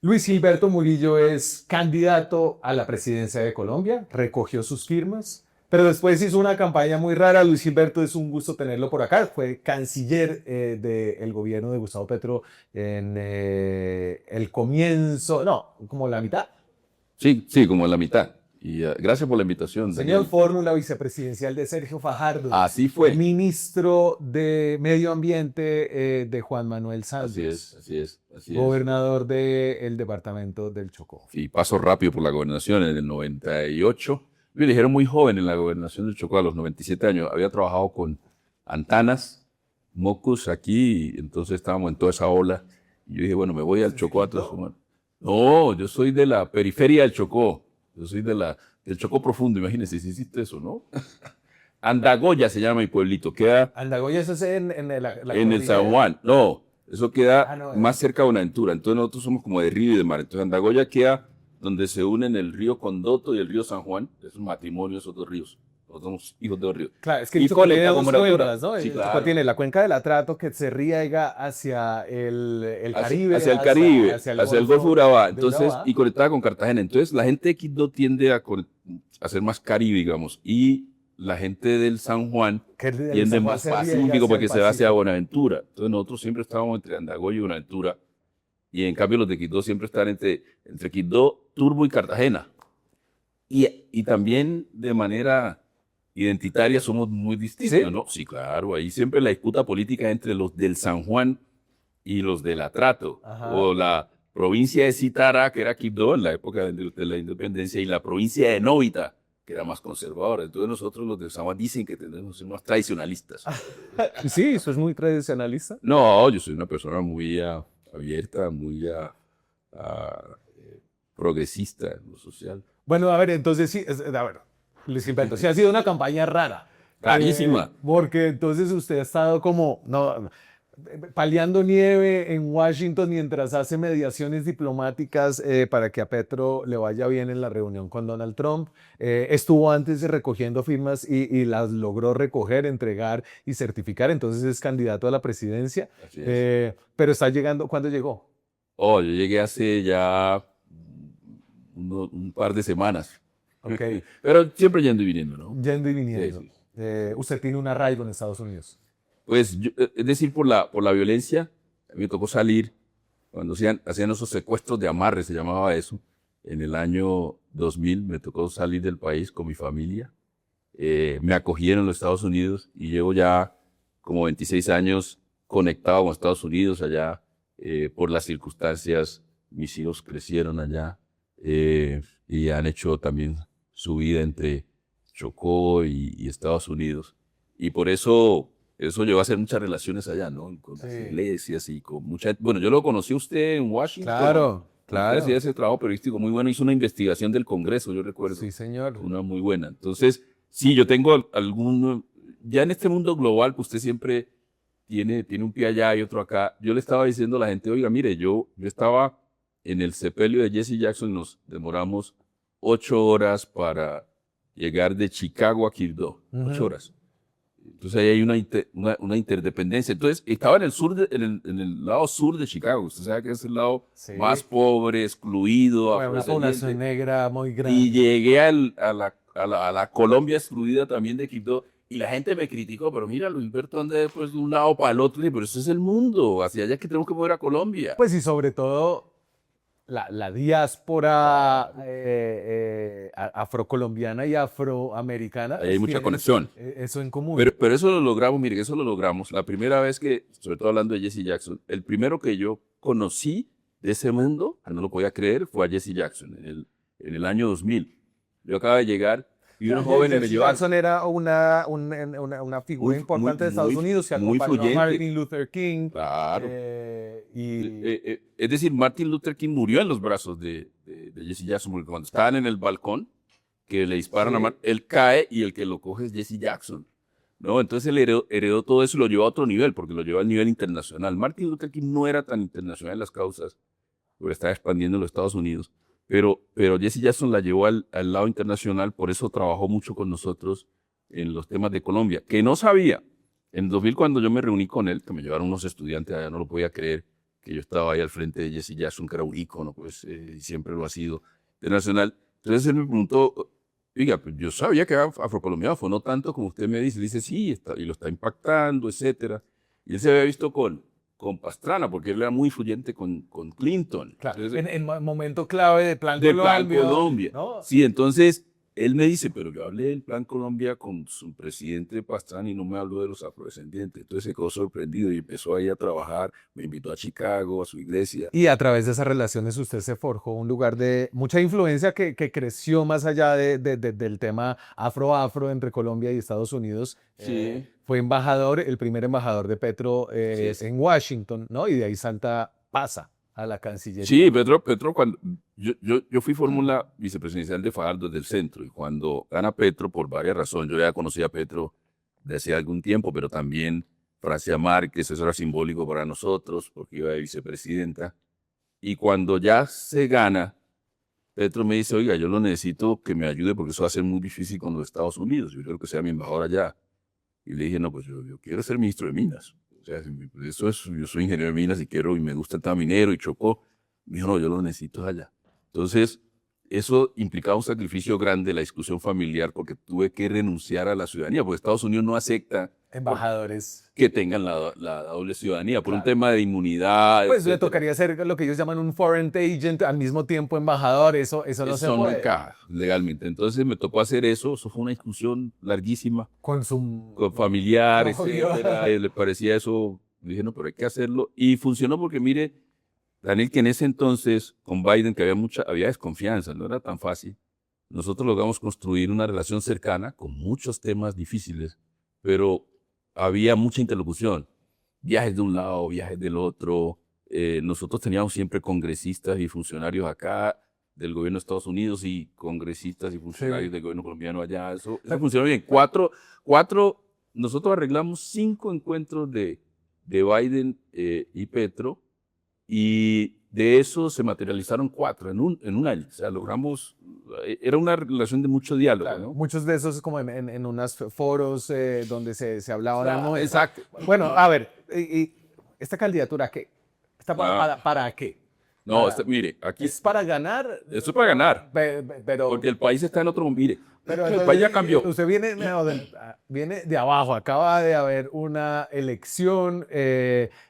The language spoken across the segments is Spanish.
Luis Gilberto Murillo es candidato a la presidencia de Colombia, recogió sus firmas, pero después hizo una campaña muy rara. Luis Gilberto, es un gusto tenerlo por acá. Fue canciller del gobierno de Gustavo Petro en el comienzo, no, como la mitad. Sí, sí, como en la mitad. Y gracias por la invitación, Señor Daniel. fórmula vicepresidencial de Sergio Fajardo, Así fue. ministro de Medio Ambiente de Juan Manuel Así Santos, es, así es, así es. gobernador del departamento del Chocó. Y paso rápido por la gobernación en el 98. Me eligieron muy joven en la gobernación del Chocó, a los 97 años. Había trabajado con Antanas, Mocus aquí, y entonces estábamos en toda esa ola. Y yo dije, bueno, me voy al Chocó a transformar. No, yo soy de la periferia del Chocó. Yo soy del Chocó profundo, imagínense si hiciste eso, ¿no? Andagoya se llama mi pueblito, queda Andagoya, eso es en la en el San cordillera. Juan. No, eso Ah, queda no. más cerca de Buenaventura. Entonces nosotros somos como de río y de mar. Entonces Andagoya queda donde se unen el río Condoto y el río San Juan. Es un matrimonio esos dos ríos. Nosotros somos hijos de dos ríos. Claro, es que el Y Chocó con tiene la dos cobertura. cuencas, ¿no? Sí, El Chocó claro. tiene la cuenca del Atrato que se riega hacia el Caribe, Hacia el Caribe, hacia hacia el Golfo de Urabá. de Entonces, Urabá. y conectada con Cartagena. Entonces, la gente de Quibdó tiende a ser más Caribe, digamos. Y la gente del San Juan Que el tiende San Juan más se riega Pacífico hacia el porque se va hacia Pacífico. Buenaventura. Entonces, nosotros siempre estábamos entre Andagoya y Buenaventura. Y en cambio, los de Quibdó siempre están entre Quibdó, Turbo y Cartagena. Y también de manera identitaria somos muy distintos, ¿Sí? ¿no? Sí, claro, ahí siempre la disputa política entre los del San Juan y los del Atrato, Ajá. o la provincia de Citara, que era Quibdó en la época de la independencia, y la provincia de Novita, que era más conservadora. Entonces nosotros los del San Juan dicen que tenemos que ser más tradicionalistas. Sí, eso es muy tradicionalista. No, yo soy una persona muy abierta, muy progresista en lo social. Bueno, a ver, entonces sí, a ver, les invento, sí ha sido una campaña rara, Clarísima. porque entonces usted ha estado como, no, paliando nieve en Washington mientras hace mediaciones diplomáticas para que a Petro le vaya bien en la reunión con Donald Trump. Estuvo antes recogiendo firmas y las logró recoger, entregar y certificar, entonces es candidato a la presidencia, Así es. pero está llegando, ¿cuándo llegó? Oh, yo llegué hace ya un par de semanas. Ok, Pero siempre yendo y viniendo, ¿no? yendo y Sí, viniendo. sí. Usted tiene un arraigo en Estados Unidos. Pues, es decir, por la violencia, a mí me tocó salir cuando hacían esos secuestros de amarre, se llamaba eso. En el año 2000 me tocó salir del país con mi familia. Me acogieron en los Estados Unidos y llevo ya como 26 años conectado con Estados Unidos allá. Por las circunstancias, mis hijos crecieron allá y han hecho también su vida entre Chocó y Estados Unidos. Y por eso llevó a hacer muchas relaciones allá, ¿no? Con las Sí. iglesias y con mucha... Bueno, yo lo conocí a usted en Washington. Claro, Cuando usted hacía claro. ese trabajo periodístico muy bueno, hizo una investigación del Congreso, yo recuerdo. Sí, señor. Una muy buena. Entonces, sí, yo tengo algún... Ya en este mundo global, pues usted siempre tiene un pie allá y otro acá. Yo le estaba diciendo a la gente, oiga, mire, yo estaba en el sepelio de Jesse Jackson, nos demoramos 8 horas para llegar de Chicago a Quibdó. Ujú. 8 horas. Entonces ahí hay una interdependencia. Entonces estaba en el sur, en el lado sur de Chicago. Usted sabe que es el lado Sí. más pobre, excluido, Bueno, una población afrodescendiente. negra muy Y grande. llegué a la Colombia excluida también de Quibdó. Y la gente me criticó, pero mira, Luis Berto anda después de un lado para el otro. Y dije, pero eso es el mundo. Hacia allá es que tenemos que mover a Colombia. Pues y sobre todo la diáspora afrocolombiana y afroamericana Ahí hay mucha tienen conexión. eso en común. Pero eso lo logramos, mire, eso lo logramos. La primera vez que, sobre todo hablando de Jesse Jackson, el primero que yo conocí de ese mundo, no lo podía creer, fue a Jesse Jackson en el año 2000. Yo acababa de llegar y unos jóvenes me Jesse llevaron. Jackson era una figura Muy, muy, importante de Estados muy, Unidos que muy acompañó a fluyente. Martin Luther King. Claro. Y Es decir, Martin Luther King murió en los brazos de Jesse Jackson, porque cuando estaban en el balcón, que le disparan Sí. a Martin, él cae y el que lo coge es Jesse Jackson. ¿No? Entonces él heredó todo eso y lo llevó a otro nivel, porque lo llevó al nivel internacional. Martin Luther King no era tan internacional en las causas, porque estaba expandiendo en los Estados Unidos, pero Jesse Jackson la llevó al lado internacional, por eso trabajó mucho con nosotros en los temas de Colombia, que no sabía. En 2000, cuando yo me reuní con él, que me llevaron unos estudiantes allá, no lo podía creer, que yo estaba ahí al frente de Jesse Jackson, que era un ícono, pues, y siempre lo ha sido, internacional. Entonces él me preguntó, oiga, pues yo sabía que era afrocolombiano, fue no tanto como usted me dice. Le dice, sí, y lo está impactando, etcétera. Y él se había visto con Pastrana, porque él era muy influyente con Clinton. Claro, Entonces, en momento clave de Plan de Plan Colombia, Colombia. ¿no? Sí, entonces él me dice, pero yo hablé del Plan Colombia con su presidente Pastrana y no me habló de los afrodescendientes. Entonces se quedó sorprendido y empezó ahí a trabajar. Me invitó a Chicago, a su iglesia. Y a través de esas relaciones usted se forjó un lugar de mucha influencia que creció más allá del tema afro-afro entre Colombia y Estados Unidos. Sí. Fue embajador, el primer embajador de Petro Sí. en Washington, ¿no? Y de ahí pasa a la Cancillería. Sí, Petro cuando yo fui fórmula vicepresidencial de Fajardo del centro, y cuando gana Petro, por varias razones, yo ya conocía a Petro desde hace algún tiempo, pero también Francia Márquez, eso era simbólico para nosotros, porque iba de vicepresidenta, y cuando ya se gana, Petro me dice, oiga, yo lo necesito que me ayude porque eso va a ser muy difícil con los Estados Unidos, yo creo que sea mi embajador allá. Y le dije, no, pues yo quiero ser ministro de Minas. O sea, pues eso es, yo soy ingeniero de minas y quiero, y me gusta el tema minero y Chocó. Me dijo, no, yo lo necesito allá. Entonces, eso implicaba un sacrificio grande, la discusión familiar, porque tuve que renunciar a la ciudadanía, porque Estados Unidos no acepta Embajadores. que tengan la doble ciudadanía, por un Claro. tema de inmunidad. Pues le etcétera. tocaría ser lo que ellos llaman un foreign agent, al mismo tiempo embajador, eso no se Eso no puede. encaja legalmente. Entonces me tocó hacer eso fue una discusión larguísima. Con su Con familiares, Obvio. etcétera, le parecía eso, dije, no, pero hay que hacerlo, y funcionó porque, mire, Daniel, que en ese entonces, con Biden, que había desconfianza, no era tan fácil, nosotros logramos construir una relación cercana, con muchos temas difíciles, pero había mucha interlocución, viajes de un lado, viajes del otro, nosotros teníamos siempre congresistas y funcionarios acá, del gobierno de Estados Unidos, y congresistas y funcionarios del gobierno colombiano allá, eso funcionó bien. Nosotros arreglamos 5 encuentros de Biden y Petro, y de eso se materializaron 4 en un año. O sea, logramos, era una relación de mucho diálogo, Claro, ¿no? muchos de esos como en unos foros donde se hablaba. Claro, exacto. Bueno, a ver, y esta candidatura, ¿qué? ¿Está para qué? No, Para- mire, aquí ¿Es para ganar? esto es para ganar, Pero, porque el país está en otro, mire, pero el país ya entonces, cambió. usted viene de abajo, acaba de haber una elección,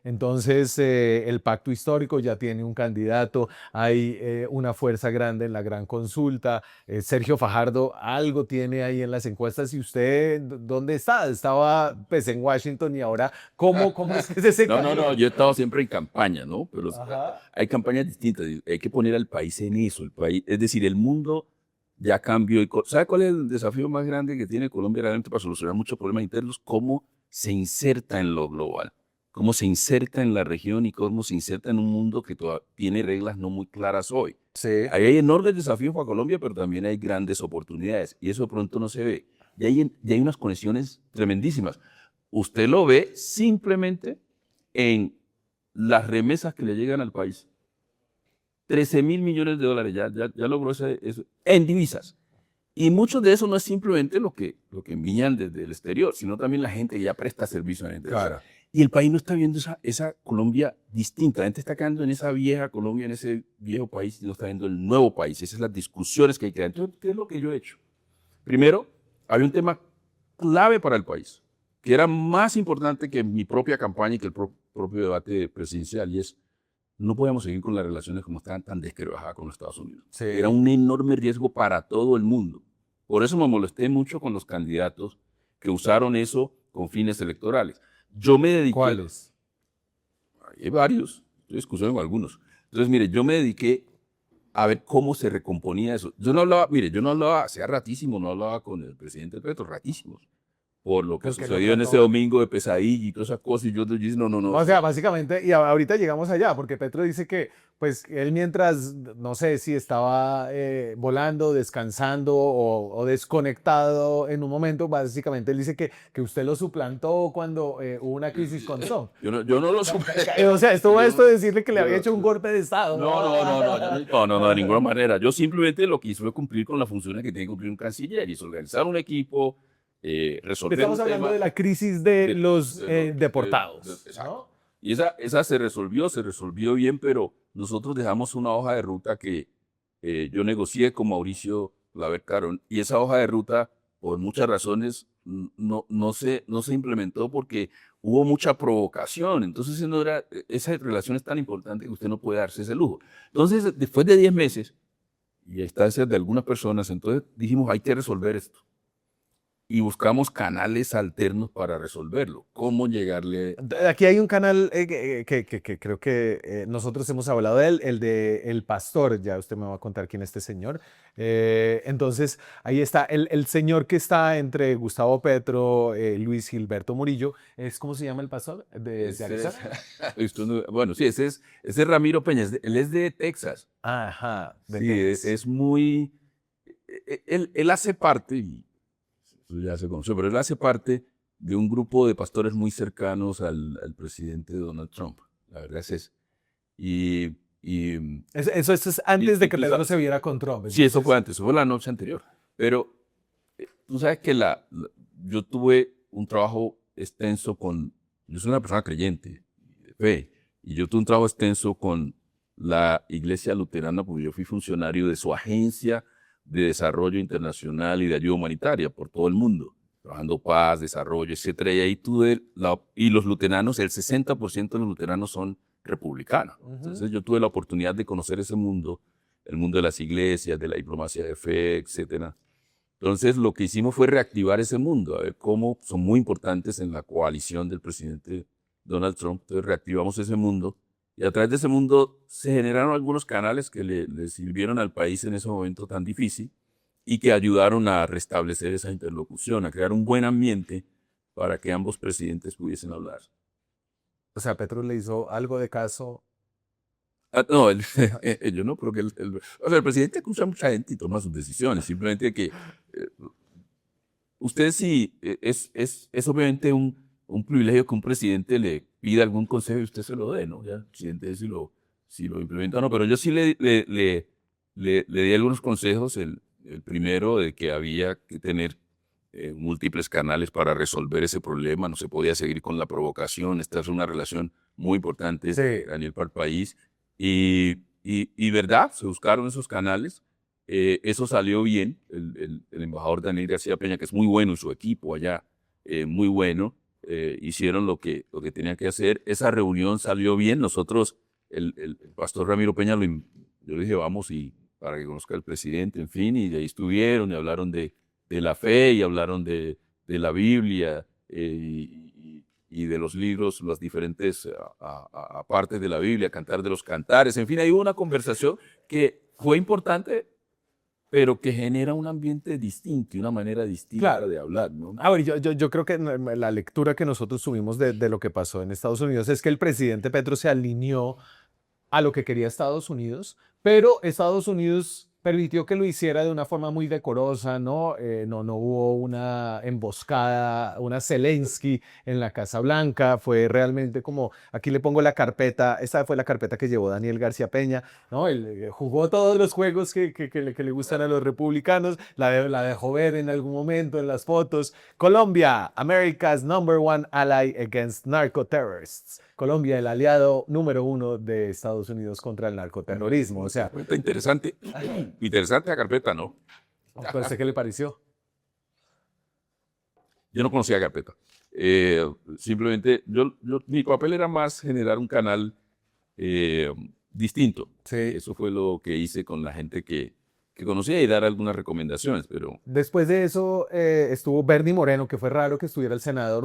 entonces el pacto histórico ya tiene un candidato, hay una fuerza grande en la gran consulta, Sergio Fajardo algo tiene ahí en las encuestas, y usted, ¿dónde está? Estaba pues en Washington, y ahora, ¿cómo es que ese No, cambio? yo he estado siempre en campaña, ¿no? Pero Ajá. hay campañas distintas, hay que poner al país en eso, el país, es decir, el mundo ya cambió. ¿Sabe cuál es el desafío más grande que tiene Colombia realmente para solucionar muchos problemas internos? Cómo se inserta en lo global, cómo se inserta en la región y cómo se inserta en un mundo que todavía tiene reglas no muy claras hoy. Sí. Ahí hay enormes desafíos para Colombia, pero también hay grandes oportunidades, y eso de pronto no se ve. Y hay unas conexiones tremendísimas. Usted lo ve simplemente en las remesas que le llegan al país. 13.000 millones de dólares, ya logró eso en divisas. Y mucho de eso no es simplemente lo que envían desde el exterior, sino también la gente que ya presta servicio a la gente. Claro. Y el país no está viendo esa Colombia distinta. La gente está quedando en esa vieja Colombia, en ese viejo país, y no está viendo el nuevo país. Esas son las discusiones que hay que dar. Entonces, ¿qué es lo que yo he hecho? Primero, había un tema clave para el país, que era más importante que mi propia campaña y que el propio debate presidencial, y es: no podíamos seguir con las relaciones como estaban, tan desquebrajadas con los Estados Unidos. Sí. Era un enorme riesgo para todo el mundo. Por eso me molesté mucho con los candidatos que usaron eso con fines electorales. Yo me dediqué... ¿Cuáles? Hay varios, estoy discutiendo con algunos. Entonces, mire, yo me dediqué a ver cómo se recomponía eso. Yo no hablaba, hacía ratísimo, no hablaba con el presidente Petro, ratísimos, por lo que Creo que sucedió no en ese trató. domingo de pesadilla y todas esas cosas, y yo dije, no. O sea, básicamente, y ahorita llegamos allá, porque Petro dice que, pues, él mientras, no sé si estaba volando, descansando o desconectado en un momento, básicamente él dice que usted lo suplantó cuando hubo una crisis con Trump. yo no lo supe. O sea, esto va Yo- esto de decirle que le yo- había hecho un golpe de Estado. No, de ninguna manera. Yo simplemente lo que hice fue cumplir con las funciones que tiene que cumplir un canciller, y es organizar un equipo, resolver Estamos un hablando tema. de la crisis de los de- deportados, exacto. ¿no? Y esa se resolvió bien, pero nosotros dejamos una hoja de ruta que yo negocié con Mauricio Claver Carón, y esa hoja de ruta, por muchas razones, no se implementó porque hubo mucha provocación. Entonces, esa relación es tan importante que usted no puede darse ese lujo. Entonces, después de 10 meses, y a instancias de algunas personas, entonces dijimos, hay que resolver esto. Y buscamos canales alternos para resolverlo. ¿Cómo llegarle? Aquí hay un canal que creo que nosotros hemos hablado de él, el de El Pastor. Ya usted me va a contar quién es este señor. Entonces, ahí está el señor que está entre Gustavo Petro, Luis Gilberto Murillo. ¿Cómo se llama el pastor de Ese es, Arizona? bueno, sí, ese es Ramiro Peña, él es de Texas. Ajá, de Sí, Texas. es muy, él hace parte, y eso ya se conoció, pero él hace parte de un grupo de pastores muy cercanos al presidente Donald Trump. La verdad es eso. Y, y, Eso es antes de y que tú Pedro sabes, se viera con Trump. sí, eso fue Entonces, antes, eso fue la noche anterior. Pero tú sabes que yo tuve un trabajo extenso yo soy una persona creyente, de fe, y yo tuve un trabajo extenso con la Iglesia Luterana, porque yo fui funcionario de su agencia de desarrollo internacional y de ayuda humanitaria por todo el mundo, trabajando paz, desarrollo, etcétera. Y ahí y los luteranos, el 60% de los luteranos son republicanos. ujú. Entonces yo tuve la oportunidad de conocer ese mundo, el mundo de las iglesias, de la diplomacia de fe, etcétera. Entonces, lo que hicimos fue reactivar ese mundo, a ver cómo son muy importantes en la coalición del presidente Donald Trump. Entonces, reactivamos ese mundo, y a través de ese mundo se generaron algunos canales que le sirvieron al país en ese momento tan difícil y que ayudaron a restablecer esa interlocución, a crear un buen ambiente para que ambos presidentes pudiesen hablar. O sea, Petro le hizo algo de caso. No, yo no creo que o sea, el presidente acusa a mucha gente y toma sus decisiones, simplemente que usted sí, es obviamente un privilegio que un presidente le pida algún consejo y usted se lo dé, ¿no? Ya el presidente si lo implementa o no, pero yo sí le di algunos consejos. El primero, de que había que tener múltiples canales para resolver ese problema, no se podía seguir con la provocación. Esta es una relación muy importante Sí. a nivel para el país. Y verdad, se buscaron esos canales. Eso salió bien. El embajador Daniel García Peña, que es muy bueno, y su equipo allá, muy bueno, hicieron lo que tenían que hacer. Esa reunión salió bien. Nosotros, el pastor Ramiro Peña, yo le dije, vamos, y para que conozca al presidente, en fin, y de ahí estuvieron y hablaron de la fe, y hablaron de la Biblia, y de los libros, las diferentes partes de la Biblia, cantar de los cantares. En fin, hay una conversación que fue importante, pero que genera un ambiente distinto y una manera distinta Claro. de hablar, ¿no? A ver, yo creo que la lectura que nosotros tuvimos de lo que pasó en Estados Unidos es que el presidente Petro se alineó a lo que quería Estados Unidos, pero Estados Unidos permitió que lo hiciera de una forma muy decorosa, ¿no? No hubo una emboscada, una Zelensky en la Casa Blanca, fue realmente como, aquí le pongo la carpeta, esta fue la carpeta que llevó Daniel García Peña, ¿no? Él jugó todos los juegos que le gustan a los republicanos, la dejó ver en algún momento en las fotos. Colombia, America's number one ally against narco-terrorists. Colombia, el aliado número uno de Estados Unidos contra el narcoterrorismo. O sea, Carpeta interesante. Interesante la carpeta, ¿no? ¿a usted qué le pareció? Yo no conocía carpeta. Simplemente, mi papel era más generar un canal eh, distinto. Sí. Eso fue lo que hice con la gente que conocía, y dar algunas recomendaciones, pero Después de eso estuvo Bernie Moreno, que fue raro que estuviera un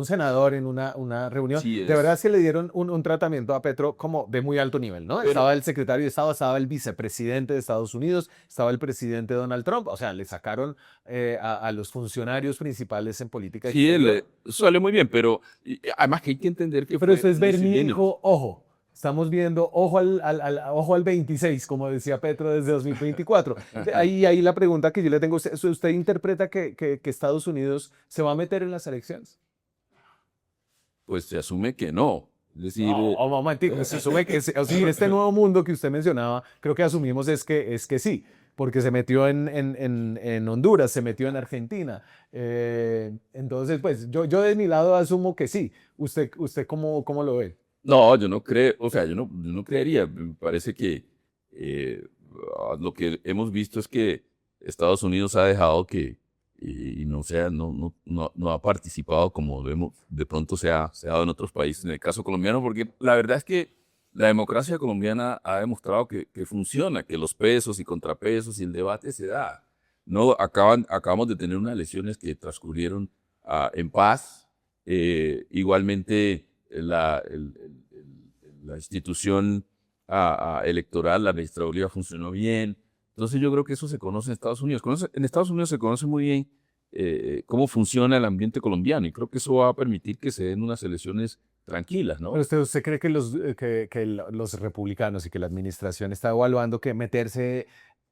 senador en una reunión. sí De verdad es. es que le dieron un tratamiento a Petro como de muy alto nivel, ¿no? Pero Estaba el secretario de Estado, estaba el vicepresidente de Estados Unidos, estaba el presidente Donald Trump. O sea, le sacaron a los funcionarios principales en política sí, exterior. salió muy bien, pero además que hay que entender que Pero fue después muy Bernie civil. dijo, ojo, estamos viendo, ojo al 26, como decía Petro desde 2024. Ahí la pregunta que yo le tengo a usted, ¿usted interpreta que Estados Unidos se va a meter en las elecciones? Pues se asume que no. Es decir, Un momentico, se asume que, o sea, este nuevo mundo que usted mencionaba, creo que asumimos es que sí, porque se metió en Honduras, se metió en Argentina. Entonces, pues yo de mi lado asumo que sí. ¿Usted cómo lo ve? No, yo no creo, o sea, yo no creería. Me parece que eh, lo que hemos visto es que Estados Unidos ha dejado que, y no, sea, no ha participado como de pronto se ha dado en otros países, en el caso colombiano, porque la verdad es que la democracia colombiana ha demostrado que funciona, que los pesos y contrapesos y el debate se da. No, acabamos de tener unas elecciones que transcurrieron en paz. Igualmente, la institución electoral, la registraduría funcionó bien. Entonces yo creo que eso se conoce en Estados Unidos. En Estados Unidos se conoce muy bien cómo funciona el ambiente colombiano y creo que eso va a permitir que se den unas elecciones tranquilas, Pero ¿no? usted cree que los republicanos y que la administración está evaluando que meterse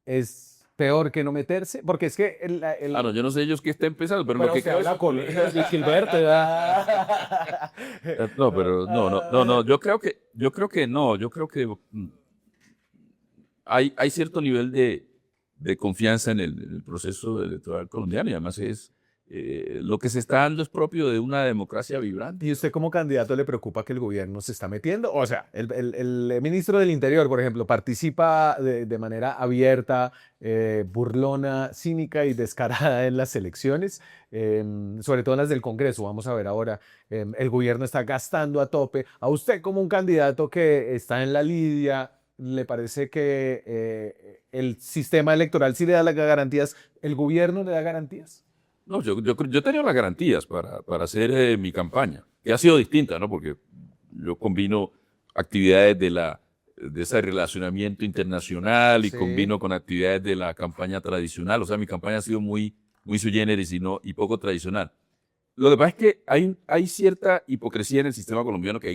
es peor que no meterse? Porque es que Claro, yo no sé ellos qué estén pensando, pero lo Pero que se creo es... habla con Gilberto, ¿verdad? No, pero no, yo creo que no, yo creo que hay cierto nivel de confianza en el proceso electoral colombiano y además lo que se está dando es propio de una democracia vibrante. ¿Y usted como candidato le preocupa que el gobierno se está metiendo? O sea, el ministro del Interior, por ejemplo, participa de manera abierta, burlona, cínica y descarada en las elecciones, sobre todo en las del Congreso. Vamos a ver ahora, el gobierno está gastando a tope. A usted como un candidato que está en la lidia, ¿le parece que el sistema electoral sí le da las garantías? ¿El gobierno le da garantías? No, yo he tenido las garantías para hacer mi campaña, que ha sido distinta, ¿no? Porque yo combino actividades de ese relacionamiento internacional y Sí. combino con actividades de la campaña tradicional. O sea, mi campaña ha sido muy sui generis y poco tradicional. Lo que pasa es que hay cierta hipocresía en el sistema colombiano que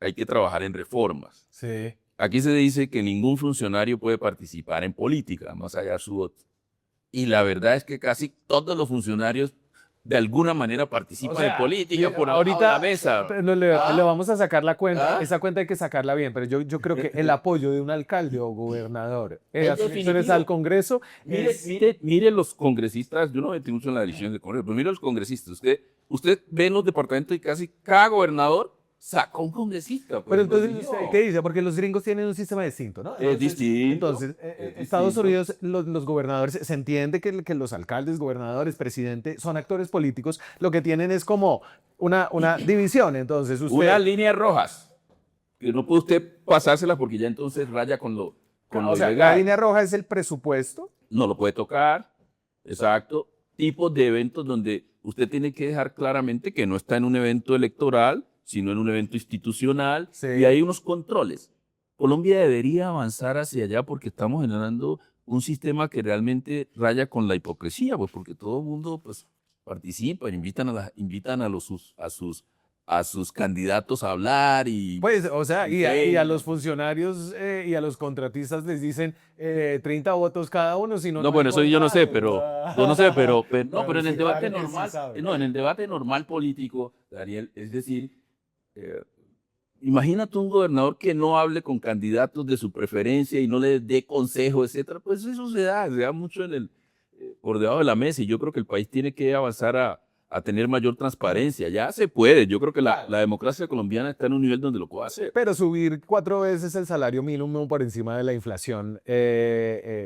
hay que trabajar en reformas. Sí. Aquí se dice que ningún funcionario puede participar en política, más allá de su voto. Y la verdad es que casi todos los funcionarios de alguna manera O participan en sea, política por abajo de la ahorita mesa. le vamos a sacar la cuenta. ¿Ah? Esa cuenta hay que sacarla bien, pero yo creo que el apoyo de un alcalde o gobernador en Es las elecciones al definitivo. Congreso es... Mire los congresistas, yo no me metí mucho en la elección de Congreso, pero mire los congresistas. Usted ve en los departamentos y casi cada gobernador saca un congresista. Pero Pues, no entonces, digo ¿usted yo. qué dice? Porque los gringos tienen un sistema distinto, ¿no? Es distinto, Entonces, es Estados distinto. Unidos, los gobernadores, se entiende que los alcaldes, gobernadores, presidente, son actores políticos. Lo que tienen es como una división. Entonces, Unas usted, líneas rojas, que no puede usted pasárselas porque ya entonces raya con o lo sea, la ilegal. línea roja es el presupuesto. No lo puede tocar, exacto. Tipos de eventos donde usted tiene que dejar claramente que no está en un evento electoral, sino en un evento institucional, Sí. y hay unos controles. Colombia debería avanzar hacia allá porque estamos generando un sistema que realmente raya con la hipocresía, pues porque todo el mundo pues, participa, invitan a sus candidatos a hablar Pues, o sea, y y a peinan. los funcionarios y a los contratistas les dicen 30 votos cada uno, si no, No, no hay bueno, eso yo no sé, contrato. yo no sé, no, Bueno, pero en sí, el debate claro que sí normal, sabe. no, en el debate normal político, Daniel, es decir, eh, imagínate un gobernador que no hable con candidatos de su preferencia y no les dé consejo, etcétera, pues eso se da mucho por debajo de la mesa y yo creo que el país tiene que avanzar a tener mayor transparencia. Ya se puede, yo creo que Claro. la democracia colombiana está en un nivel donde lo puede hacer. Pero subir 4 veces el salario mínimo por encima de la inflación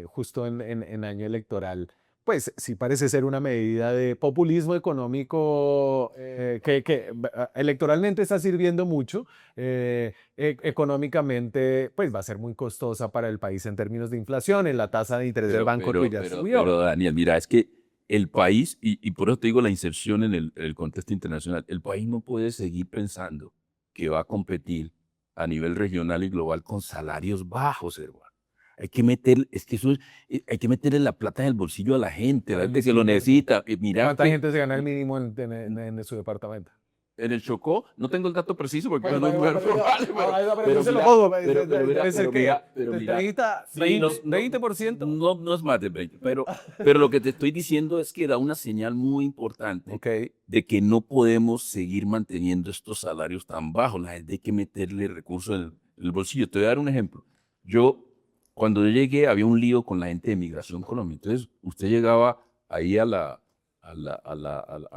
justo en año electoral, pues sí parece ser una medida de populismo económico que electoralmente está sirviendo mucho, económicamente pues va a ser muy costosa para el país en términos de inflación, en la tasa de interés del Banco tú ya subió. Pero, Daniel, mira, es que el país, y por eso te digo la inserción en el contexto internacional, el país no puede seguir pensando que va a competir a nivel regional y global con salarios bajos, hermano. Hay que meter, es que eso es, hay que meterle la plata en el bolsillo a la gente que lo necesita. Mira ¿Cuánta que gente se gana el mínimo en su departamento? en el Chocó, no tengo el dato preciso porque Bueno, no es muy pero probable, yo se lo pongo, debe ser pero que mira, pero mira, 30, sí, 20%. no es más de 20, pero lo que te estoy diciendo es que da una señal muy importante Ok, de que no podemos seguir manteniendo estos salarios tan bajos. La gente hay que meterle recursos en el bolsillo. Te voy a dar un ejemplo. Cuando yo llegué, había un lío con la gente de Migración Colombia. Entonces, usted llegaba ahí a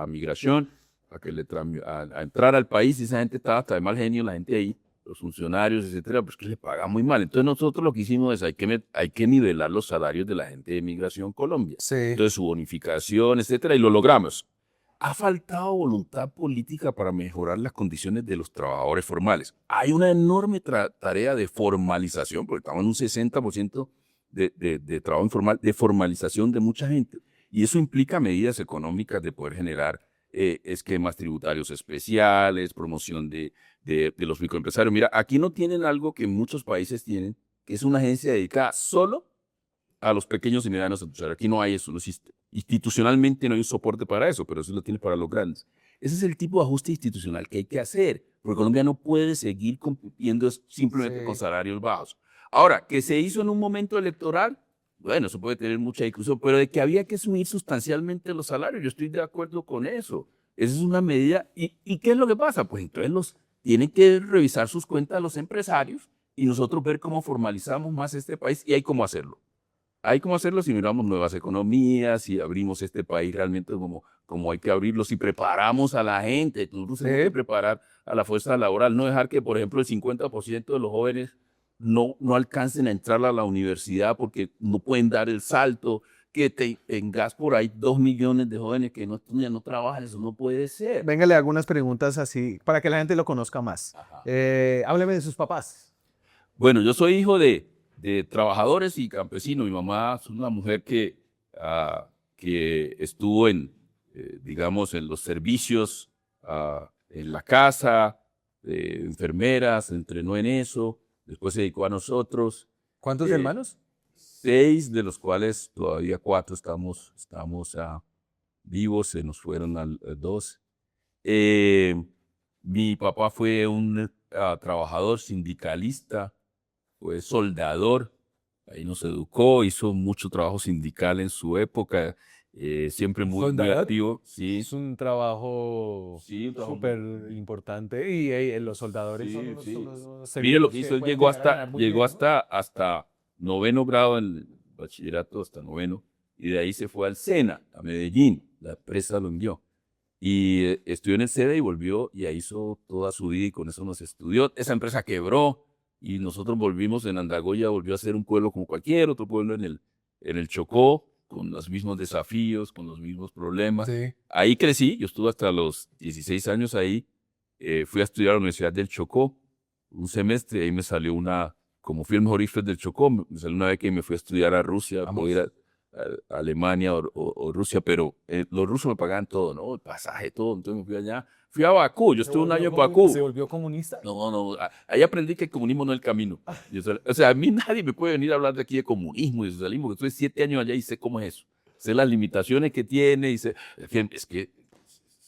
migración, a entrar al país, y esa gente estaba hasta de mal genio, la gente ahí. los funcionarios, etcétera, pues que le pagan muy mal. Entonces nosotros lo que hicimos es hay que nivelar los salarios de la gente de Migración Colombia. Sí. Entonces su bonificación, etcétera, y lo logramos. Ha faltado voluntad política para mejorar las condiciones de los trabajadores formales. Hay una enorme tarea de formalización, porque estamos en un 60% de trabajo informal, de formalización de mucha gente. Y eso implica medidas económicas de poder generar esquemas tributarios especiales, promoción de los microempresarios. Mira, aquí no tienen algo que muchos países tienen, que es una agencia dedicada solo a los pequeños y medianos empresarios. Aquí no hay eso, no existe. Institucionalmente no hay un soporte para eso, pero eso lo tiene para los grandes. Ese es el tipo de ajuste institucional que hay que hacer, porque Colombia no puede seguir compitiendo simplemente con salarios bajos. Ahora, que se hizo en un momento electoral, bueno, eso puede tener mucha discusión, pero de que había que subir sustancialmente los salarios, yo estoy de acuerdo con eso. Esa es una medida. ¿Y qué es lo que pasa? Pues entonces tienen que revisar sus cuentas los empresarios y nosotros ver cómo formalizamos más este país, y hay cómo hacerlo. Hay cómo hacerlo si miramos nuevas economías, si abrimos este país realmente como hay que abrirlo, si preparamos a la gente. Nosotros tenemos que preparar a la fuerza laboral, no dejar que, por ejemplo, el 50% de los jóvenes no alcancen a entrar a la universidad porque no pueden dar el salto, que tengas por ahí 2 millones de jóvenes que no estudian, no trabajan, eso no puede ser. Venga, le hago unas preguntas así para que la gente lo conozca más. Hábleme de sus papás. Bueno, yo soy hijo de trabajadores y campesinos. Mi mamá es una mujer que estuvo digamos, en los servicios, en la casa, enfermera, se entrenó en eso, después se dedicó a nosotros. ¿Cuántos hermanos? 6, de los cuales todavía 4 estamos vivos, se nos fueron al 2. Mi papá fue un trabajador sindicalista, fue soldador, ahí nos educó, hizo mucho trabajo sindical en su época, siempre muy activo. Sí. Es un trabajo súper importante y los soldadores son unos Mire lo que hizo, él llegó hasta 9º grado en el bachillerato, hasta 9º, y de ahí se fue al SENA, a Medellín, la empresa lo envió. Y estudió en el SEDA y volvió y ahí hizo toda su vida y con eso nos estudió. Esa empresa quebró y nosotros volvimos en Andagoya, volvió a ser un pueblo como cualquier otro pueblo en el Chocó, con los mismos desafíos, con los mismos problemas. Sí. Ahí crecí, yo estuve hasta los 16 años ahí, fui a estudiar a la Universidad del Chocó, un semestre, ahí me salió como fui el mejor IFES del Chocó, me salió una vez que me fui a estudiar a Rusia, puedo ir a Alemania o Rusia, pero los rusos me pagaban todo, ¿no? El pasaje, todo, entonces me fui allá. Fui a Bakú, yo estuve un año en Bakú. ¿Se volvió comunista? No, ahí aprendí que el comunismo no es el camino. O sea, a mí nadie me puede venir a hablar de aquí de comunismo y de socialismo, que estuve 7 años allá y sé cómo es eso. Sé las limitaciones que tiene y sé,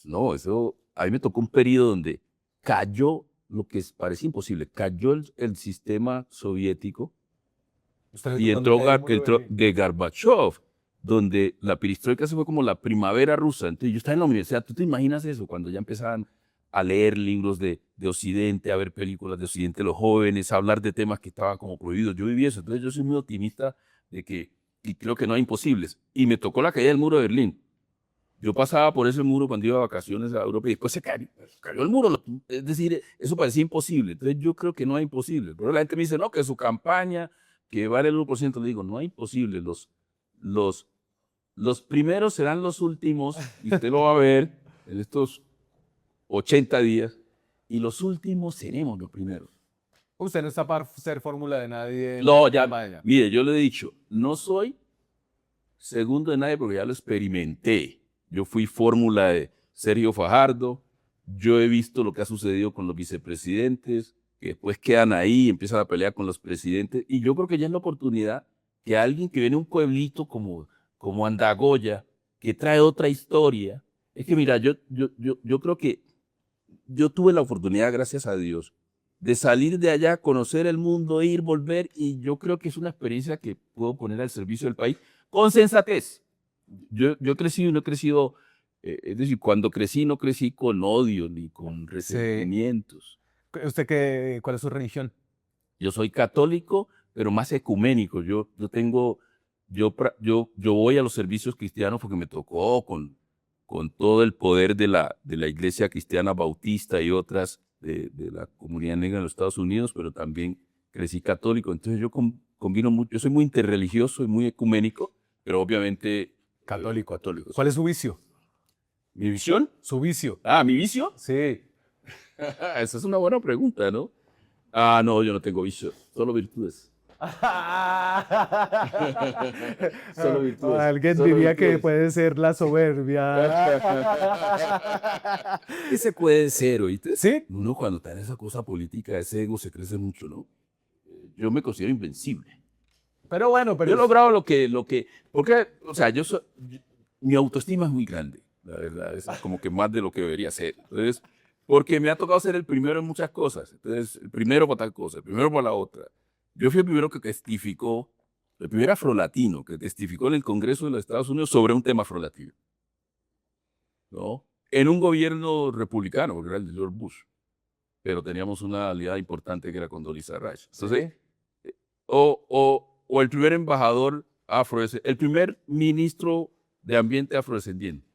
no, eso, a mí me tocó un periodo donde cayó lo que parece imposible, cayó el sistema soviético y entró de Gorbachev, donde la perestroika se fue como la primavera rusa. Entonces yo estaba en la universidad, ¿tú te imaginas eso? Cuando ya empezaban a leer libros de Occidente, a ver películas de Occidente, los jóvenes, a hablar de temas que estaban como prohibidos. Yo viví eso, entonces yo soy muy optimista y creo que no hay imposibles. Y me tocó la caída del muro de Berlín. Yo pasaba por ese muro cuando iba a vacaciones a Europa y después se cayó el muro. Es decir, eso parecía imposible. Entonces yo creo que no hay imposible. Pero la gente me dice, no, que su campaña, que vale el 1%. Le digo, no hay imposible. Los primeros serán los últimos, y usted lo va a ver en estos 80 días, y los últimos seremos los primeros. Usted no está para ser fórmula de nadie. No, ya, mire, yo le he dicho, no soy segundo de nadie porque ya lo experimenté. Yo fui fórmula de Sergio Fajardo, yo he visto lo que ha sucedido con los vicepresidentes, que después quedan ahí, empiezan a pelear con los presidentes, y yo creo que ya es la oportunidad que alguien que viene de un pueblito como Andagoya, que trae otra historia, es que mira, yo creo que yo tuve la oportunidad, gracias a Dios, de salir de allá, conocer el mundo, ir, volver, y yo creo que es una experiencia que puedo poner al servicio del país con sensatez. Yo he crecido y no he crecido, es decir, cuando crecí no crecí con odio ni con resentimientos. ¿Cuál es su religión? Yo soy católico, pero más ecuménico. Yo voy a los servicios cristianos porque me tocó con todo el poder de la Iglesia Cristiana Bautista y otras de la comunidad negra en los Estados Unidos, pero también crecí católico. Entonces yo combino mucho, yo soy muy interreligioso y muy ecuménico, pero obviamente Católico. católico. ¿Cuál es su vicio? ¿Mi visión? Su vicio. Ah, ¿mi vicio? Sí. Esa es una buena pregunta, ¿no? No, yo no tengo vicio, solo virtudes. Solo virtudes. Alguien Solo diría que virtudes. puede ser la soberbia. Ese puede ser, ¿oíste? ¿Sí? Uno cuando está en esa cosa política, ese ego se crece mucho, ¿no? Yo me considero invencible. Pero bueno, Yo he logrado porque, o sea, mi autoestima es muy grande, la verdad, es como que más de lo que debería ser. Entonces, porque me ha tocado ser el primero en muchas cosas. Entonces, el primero para tal cosa, el primero para la otra. Yo fui el primero que testificó, el primer afrolatino que testificó en el Congreso de los Estados Unidos sobre un tema afrolatino, ¿no? En un gobierno republicano, porque era el de George Bush, pero teníamos una aliada importante que era Condoleezza Rice. Entonces, o el primer embajador afrodescendiente, el primer ministro de ambiente afrodescendiente,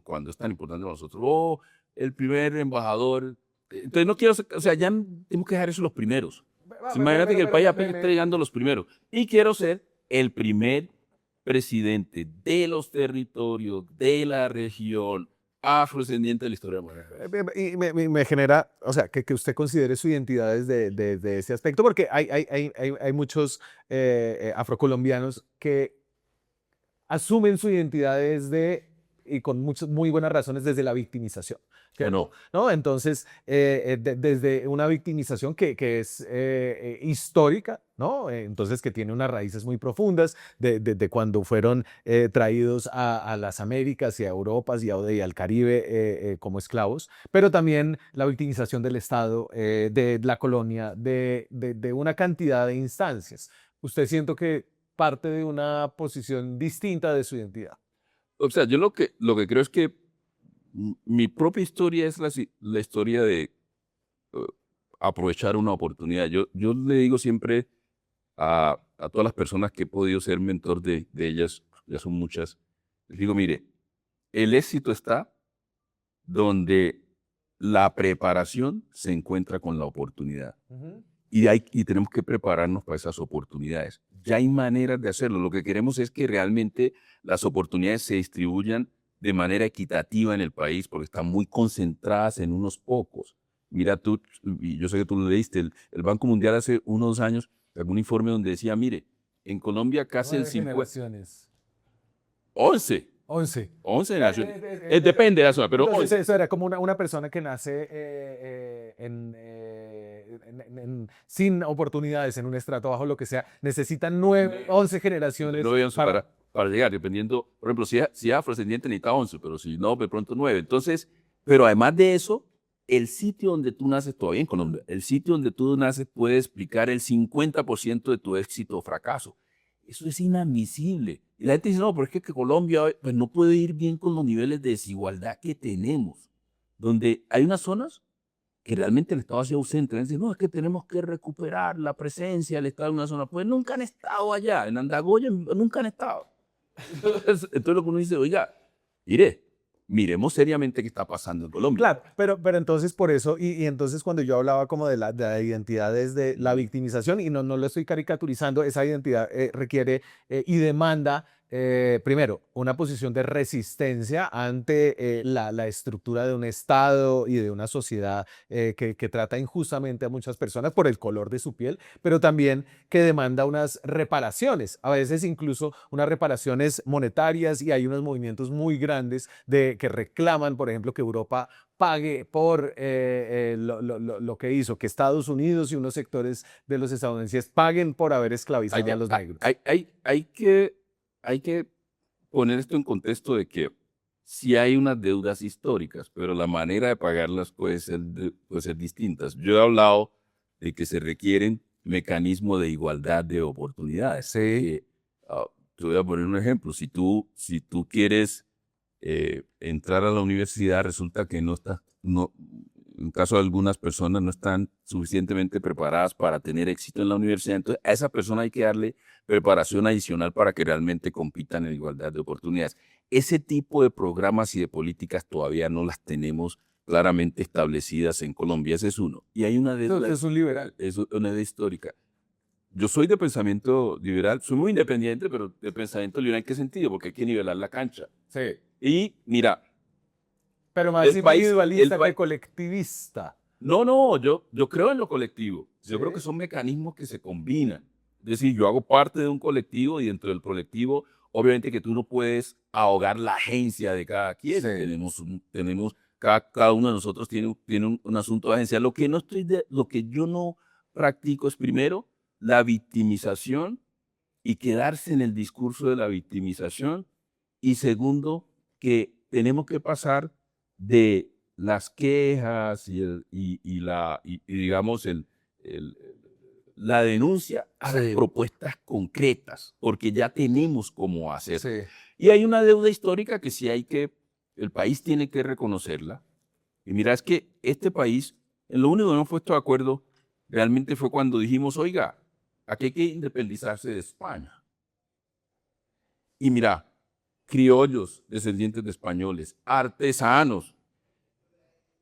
cuando es tan importante para nosotros, o el primer embajador. Entonces, no quiero, o sea, ya tenemos que dejar eso los primeros. Imagínate que el país apenas está llegando a los primeros. Y quiero ser el primer presidente de los territorios, de la región afrodescendiente de la historia moderna. Y me genera, o sea, que usted considere su identidad desde ese aspecto, porque hay muchos afrocolombianos que asumen su identidad y con muchas muy buenas razones, desde la victimización. Bueno, ¿No? Entonces, desde una victimización que es histórica, ¿no? Entonces, que tiene unas raíces muy profundas de cuando fueron traídos a las Américas y a Europa y al Caribe como esclavos, pero también la victimización del Estado, de la colonia, de una cantidad de instancias. Usted siento que parte de una posición distinta de su identidad. o sea, yo lo que creo es que mi propia historia es la historia de aprovechar una oportunidad. Yo le digo siempre a todas las personas que he podido ser mentor de ellas, ya son muchas, les digo, mire, el éxito está donde la preparación se encuentra con la oportunidad. Y tenemos que prepararnos para esas oportunidades. Ya hay maneras de hacerlo. Lo que queremos es que realmente las oportunidades se distribuyan de manera equitativa en el país, porque están muy concentradas en unos pocos. Mira tú, y yo sé que tú lo leíste, el Banco Mundial hace unos años sacó un informe donde decía, mire, en Colombia casi el 50... generaciones. 11. 11. 11 naciones. Depende de la zona, pero Entonces, 11. eso era como una persona que nace sin oportunidades en un estrato bajo, lo que sea, necesita 11 generaciones 9, 11 para llegar, dependiendo, por ejemplo, si es afrodescendiente necesita 11, pero si no, de pronto 9. Entonces, pero además de eso, el sitio donde tú naces, todavía en Colombia, el sitio donde tú naces puede explicar el 50% de tu éxito o fracaso. Eso es inadmisible. Y la gente dice, no, pero es que Colombia pues, no puede ir bien con los niveles de desigualdad que tenemos, donde hay unas zonas que realmente el Estado ha sido ausente. Dicen, no, es que tenemos que recuperar la presencia del Estado en una zona. Pues nunca han estado allá, en Andagoya nunca han estado. Entonces lo que uno dice, oiga, miremos seriamente qué está pasando en Colombia. Claro, pero entonces por eso, y entonces cuando yo hablaba como de la identidad desde la victimización, y no lo estoy caricaturizando, esa identidad requiere y demanda, primero, una posición de resistencia ante la estructura de un Estado y de una sociedad que trata injustamente a muchas personas por el color de su piel, pero también que demanda unas reparaciones, a veces incluso unas reparaciones monetarias, y hay unos movimientos muy grandes que reclaman, por ejemplo, que Europa pague por lo que hizo, que Estados Unidos y unos sectores de los estadounidenses paguen por haber esclavizado a los negros. Hay que poner esto en contexto de que sí hay unas deudas históricas, pero la manera de pagarlas puede ser distintas. Yo he hablado de que se requieren mecanismos de igualdad de oportunidades. Sí. Te voy a poner un ejemplo. Si tú quieres entrar a la universidad, resulta que en caso de algunas personas no están suficientemente preparadas para tener éxito en la universidad, entonces a esa persona hay que darle preparación adicional para que realmente compitan en igualdad de oportunidades. Ese tipo de programas y de políticas todavía no las tenemos claramente establecidas en Colombia. Ese es uno. Y hay una Usted deuda, es un liberal. es una deuda histórica. Yo soy de pensamiento liberal, soy muy independiente, pero de pensamiento liberal, ¿en qué sentido? Porque hay que nivelar la cancha. Sí. Y mira, Pero más el país, individualista que colectivista. no, yo creo en lo colectivo. Yo Sí. creo que son mecanismos que se combinan. Es decir, yo hago parte de un colectivo y dentro del colectivo, obviamente que tú no puedes ahogar la agencia de cada quien. Sí. Tenemos cada uno de nosotros tiene un asunto de agencia. Lo que yo no practico es primero la victimización y quedarse en el discurso de la victimización. Y segundo, que tenemos que pasar de las quejas y digamos la denuncia a las propuestas concretas, porque ya tenemos cómo hacer. Sí. Y hay una deuda histórica que el país tiene que reconocerla. Y mira, es que este país, en lo único que no hemos puesto de acuerdo, realmente fue cuando dijimos, oiga, aquí hay que independizarse de España. Y mira, criollos, descendientes de españoles, artesanos,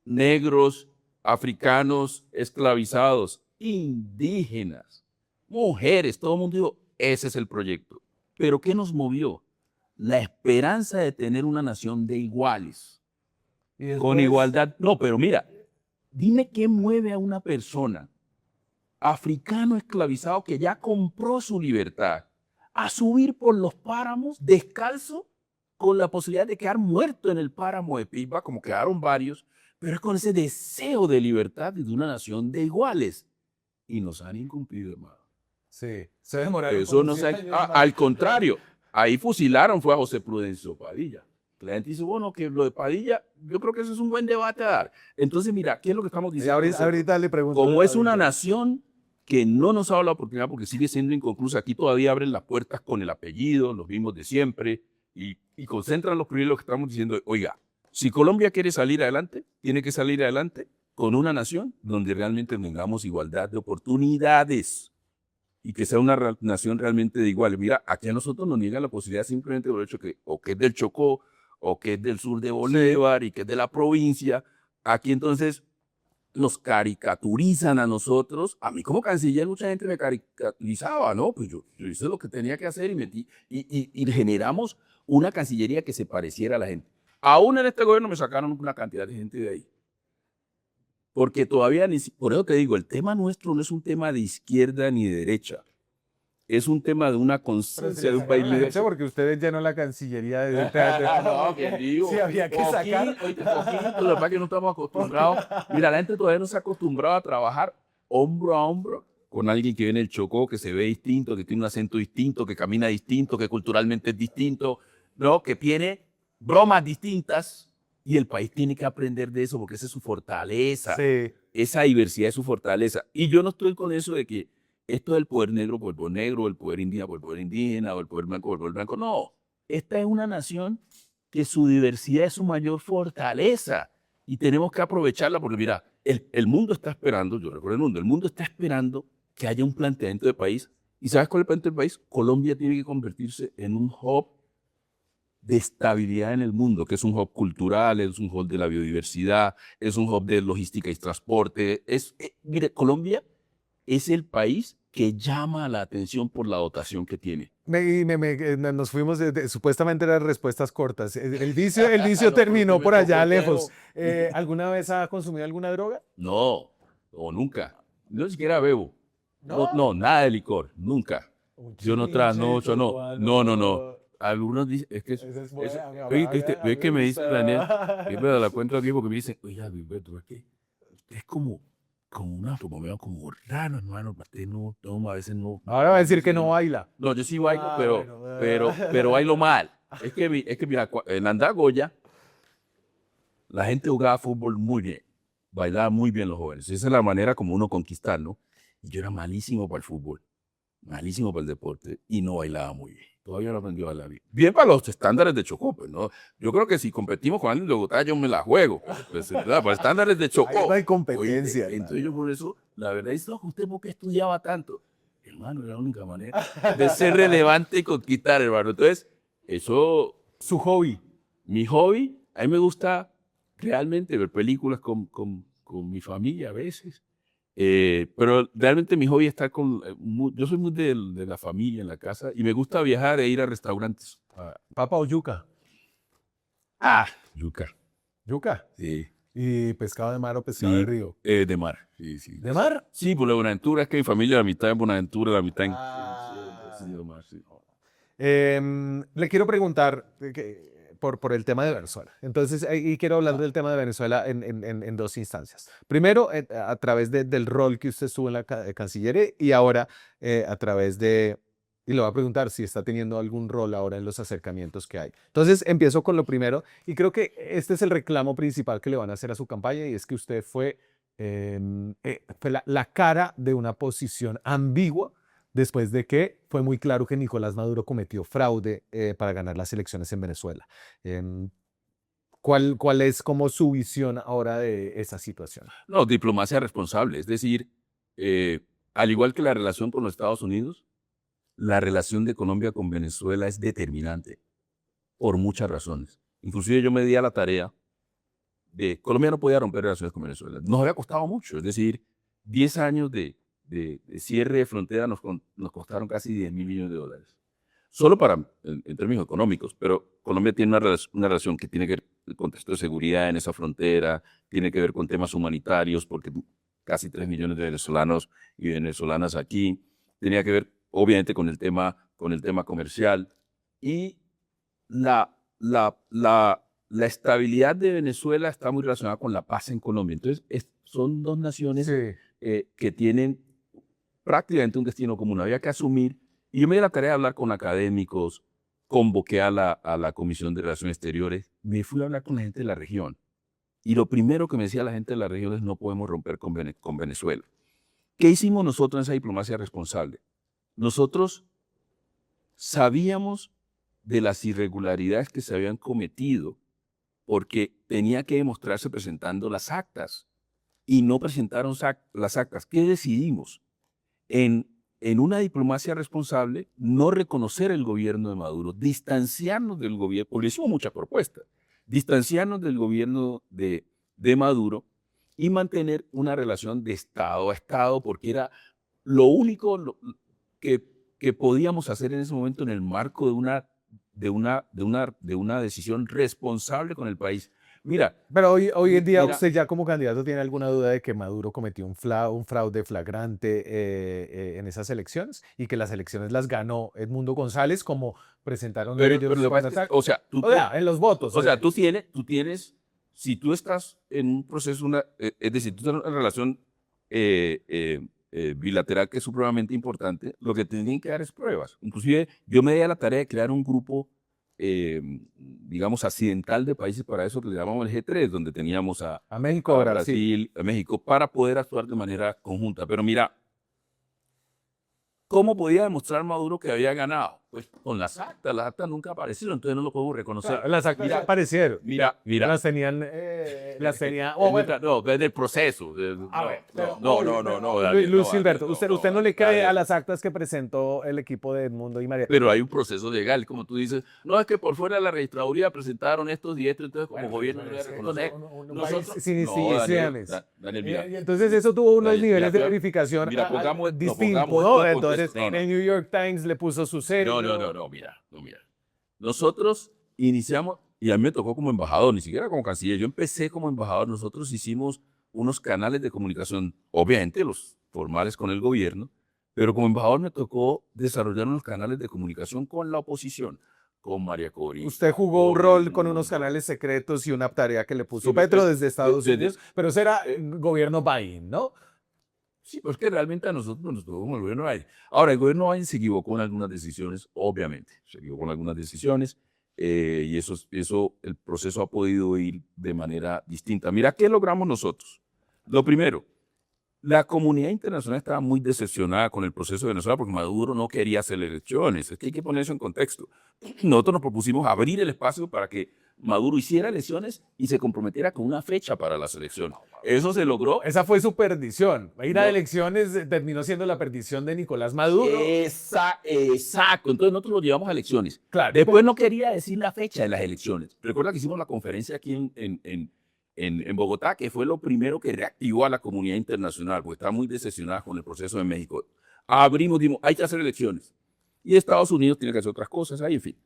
negros, africanos, esclavizados, indígenas, mujeres, todo el mundo dijo, ese es el proyecto. Pero ¿qué nos movió? La esperanza de tener una nación de iguales, con igualdad. No, pero mira, dime qué mueve a una persona africano esclavizado que ya compró su libertad a subir por los páramos descalzo con la posibilidad de quedar muerto en el páramo de Pipa, como quedaron varios, pero es con ese deseo de libertad de una nación de iguales. Y nos han incumplido, hermano. Sí. Se demoraron. Eso no se al contrario, ahí fusilaron fue a José Prudencio Padilla. La gente dice, bueno, que lo de Padilla, yo creo que eso es un buen debate a dar. Entonces, mira, ¿qué es lo que estamos diciendo? Ahorita le pregunto. Como es una nación que no nos ha dado la oportunidad porque sigue siendo inconclusa, aquí todavía abren las puertas con el apellido, los mismos de siempre, y concentran los privilegios que estamos diciendo, oiga, si Colombia quiere salir adelante, tiene que salir adelante con una nación donde realmente tengamos igualdad de oportunidades y que sea una nación realmente de iguales. Mira, aquí a nosotros nos niegan la posibilidad simplemente por el hecho que o que es del Chocó, o que es del sur de Bolívar, y que es de la provincia. Aquí entonces nos caricaturizan a nosotros. A mí como canciller mucha gente me caricaturizaba, ¿no? Pues yo hice lo que tenía que hacer y generamos una cancillería que se pareciera a la gente. Aún en este gobierno me sacaron una cantidad de gente de ahí. Porque todavía, por eso te digo, el tema nuestro no es un tema de izquierda ni de derecha. Es un tema de una conciencia de un país libre. Porque ustedes llenó la Cancillería de No, que digo. Sí, había que sacar. Poquito, lo que pasa es que no estamos acostumbrados. Mira, la gente todavía no se ha acostumbrado a trabajar hombro a hombro con alguien que viene del Chocó, que se ve distinto, que tiene un acento distinto, que camina distinto, que culturalmente es distinto, ¿no? Que tiene bromas distintas. Y el país tiene que aprender de eso porque esa es su fortaleza. Sí. Esa diversidad es su fortaleza. Y yo no estoy con eso de que esto del poder negro por el poder negro, el poder indígena por el poder indígena, o el poder blanco por el poder blanco. No, esta es una nación que su diversidad es su mayor fortaleza y tenemos que aprovecharla porque mira, el mundo está esperando, yo recuerdo el mundo está esperando que haya un planteamiento de país. ¿Y sabes cuál es el planteamiento del país? Colombia tiene que convertirse en un hub de estabilidad en el mundo, que es un hub cultural, es un hub de la biodiversidad, es un hub de logística y transporte. Mire, Colombia es el país que llama la atención por la dotación que tiene. Nos fuimos supuestamente eran respuestas cortas. El vicio terminó por allá lejos. ¿Alguna vez ha consumido alguna droga? No, o nunca. Yo ni siquiera bebo. No, nada de licor, nunca. Yo no trasnocho, no. Algunos dicen, es que es que me dicen, Daniel, que me la cuento aquí porque me dicen, oye, Gilberto, es que es como una medio como raro, hermano, no, a veces no. Ahora va a decir que no baila. No, yo sí bailo, pero bailo mal. Es que mira, en Andagoya, la gente jugaba fútbol muy bien, bailaba muy bien los jóvenes. Esa es la manera como uno conquistar, ¿no? Y yo era malísimo para el fútbol, malísimo para el deporte y no bailaba muy bien. Todavía no aprendí a bailar bien. Bien para los estándares de Chocó, pues, ¿no? Yo creo que si competimos con alguien de Bogotá, yo me la juego. Pues, para estándares de Chocó. Ahí no hay competencia. Oye, entonces yo por eso, la verdad es que usted por qué estudiaba tanto. Hermano, era la única manera de ser relevante y conquistar, hermano. Entonces, eso... Su hobby. Mi hobby, a mí me gusta realmente ver películas con mi familia a veces. Pero realmente mi hobby está yo soy muy de la familia en la casa y me gusta viajar e ir a restaurantes. ¿Papa o yuca? Yuca. Yuca. Sí. ¿Y pescado de mar o pescado Sí, de río? de mar. Sí, sí. ¿De mar? Sí, por la Buenaventura, es que mi familia, la mitad en Buenaventura, la mitad en sí, de mar, sí. Le quiero preguntar por el tema de Venezuela. Entonces, y quiero hablar del tema de Venezuela en dos instancias. Primero, a través del rol que usted estuvo en la Cancillería y ahora a través de, y le voy a preguntar si está teniendo algún rol ahora en los acercamientos que hay. Entonces, empiezo con lo primero y creo que este es el reclamo principal que le van a hacer a su campaña y es que usted fue la cara de una posición ambigua después de que fue muy claro que Nicolás Maduro cometió fraude para ganar las elecciones en Venezuela. ¿Cuál es como su visión ahora de esa situación? No, diplomacia responsable. Es decir, al igual que la relación con los Estados Unidos, la relación de Colombia con Venezuela es determinante por muchas razones. Inclusive yo me di a la tarea de Colombia no podía romper relaciones con Venezuela. Nos había costado mucho. Es decir, 10 años de cierre de frontera nos costaron casi 10.000 millones de dólares. Solo en términos económicos, pero Colombia tiene una relación que tiene que ver con el contexto de seguridad en esa frontera, tiene que ver con temas humanitarios, porque casi 3 millones de venezolanos y venezolanas aquí, tenía que ver obviamente con el tema comercial y la estabilidad de Venezuela está muy relacionada con la paz en Colombia. Entonces, son dos naciones que tienen prácticamente un destino común. Había que asumir, y yo me di la tarea de hablar con académicos, convoqué a la Comisión de Relaciones Exteriores, me fui a hablar con la gente de la región. Y lo primero que me decía la gente de la región es no podemos romper con Venezuela. ¿Qué hicimos nosotros en esa diplomacia responsable? Nosotros sabíamos de las irregularidades que se habían cometido porque tenía que demostrarse presentando las actas y no presentaron las actas. ¿Qué decidimos? En una diplomacia responsable, no reconocer el gobierno de Maduro, distanciarnos del gobierno, porque hicimos muchas propuestas, distanciarnos del gobierno de Maduro y mantener una relación de Estado a Estado, porque era lo único que podíamos hacer en ese momento en el marco de una decisión responsable con el país. Mira, pero hoy en día usted ya como candidato tiene alguna duda de que Maduro cometió un fraude flagrante en esas elecciones y que las elecciones las ganó Edmundo González como presentaron ellos o sea, en los votos. O sea, tú tienes, si tú estás en un proceso, es decir, tú estás en una relación bilateral que es supremamente importante, lo que te tienen que dar es pruebas. Inclusive yo me di a la tarea de crear un grupo digamos, accidental de países para eso que le llamamos el G3, donde teníamos a México, a Brasil, a México, para poder actuar de manera conjunta. Pero mira, ¿cómo podía demostrar Maduro que había ganado? Pues con las actas nunca aparecieron, entonces no lo podemos reconocer. Claro, las actas aparecieron. Mira. Las tenían, no, desde el proceso. No. Luis Gilberto, usted no le cree a las actas que presentó el equipo de Edmundo y María. Pero hay un proceso legal, como tú dices, no es que por fuera de la registraduría presentaron estos y estos, entonces como gobierno no voy a reconocer. Sin instituciones. Daniel, mira. Entonces eso tuvo unos niveles de verificación distintos. Entonces el New York Times le puso su sello. No, mira. Nosotros iniciamos, y a mí me tocó como embajador, ni siquiera como canciller, yo empecé como embajador, nosotros hicimos unos canales de comunicación, obviamente los formales con el gobierno, pero como embajador me tocó desarrollar unos canales de comunicación con la oposición, con María Corina. Usted jugó un rol con unos canales secretos y una tarea que le puso Petro desde Estados Unidos, pero eso era gobierno Biden, ¿no? Sí, pues que realmente a nosotros nos tocó como el gobierno Biden. Ahora, el gobierno Biden se equivocó en algunas decisiones, obviamente, se equivocó en algunas decisiones y el proceso ha podido ir de manera distinta. Mira, ¿qué logramos nosotros? Lo primero, la comunidad internacional estaba muy decepcionada con el proceso de Venezuela porque Maduro no quería hacer elecciones. Es que hay que poner eso en contexto. Nosotros nos propusimos abrir el espacio para que Maduro hiciera elecciones y se comprometiera con una fecha para las elecciones. Eso se logró. Esa fue su perdición. Ir a elecciones terminó siendo la perdición de Nicolás Maduro. Exacto. Entonces nosotros lo llevamos a elecciones. Claro. Después no quería decir la fecha de las elecciones. Recuerda que hicimos la conferencia aquí en Bogotá, que fue lo primero que reactivó a la comunidad internacional, porque estaba muy decepcionada con el proceso de México. Abrimos, dimos, hay que hacer elecciones. Y Estados Unidos tiene que hacer otras cosas, ahí, en fin.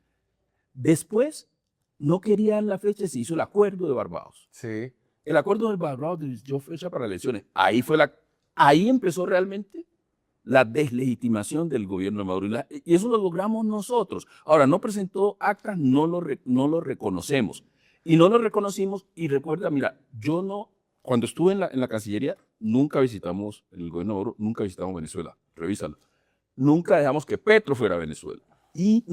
Después, no querían la fecha, se hizo el acuerdo de Barbados. Sí. El acuerdo de Barbados dio fecha para elecciones. Ahí empezó realmente la deslegitimación del gobierno de Maduro. Y eso lo logramos nosotros. Ahora, no presentó actas, no lo reconocemos. Y no lo reconocimos. Y recuerda, mira, cuando estuve en la Cancillería, nunca visitamos, en el gobierno de Maduro, nunca visitamos Venezuela. Revísalo. Nunca dejamos que Petro fuera a Venezuela. Y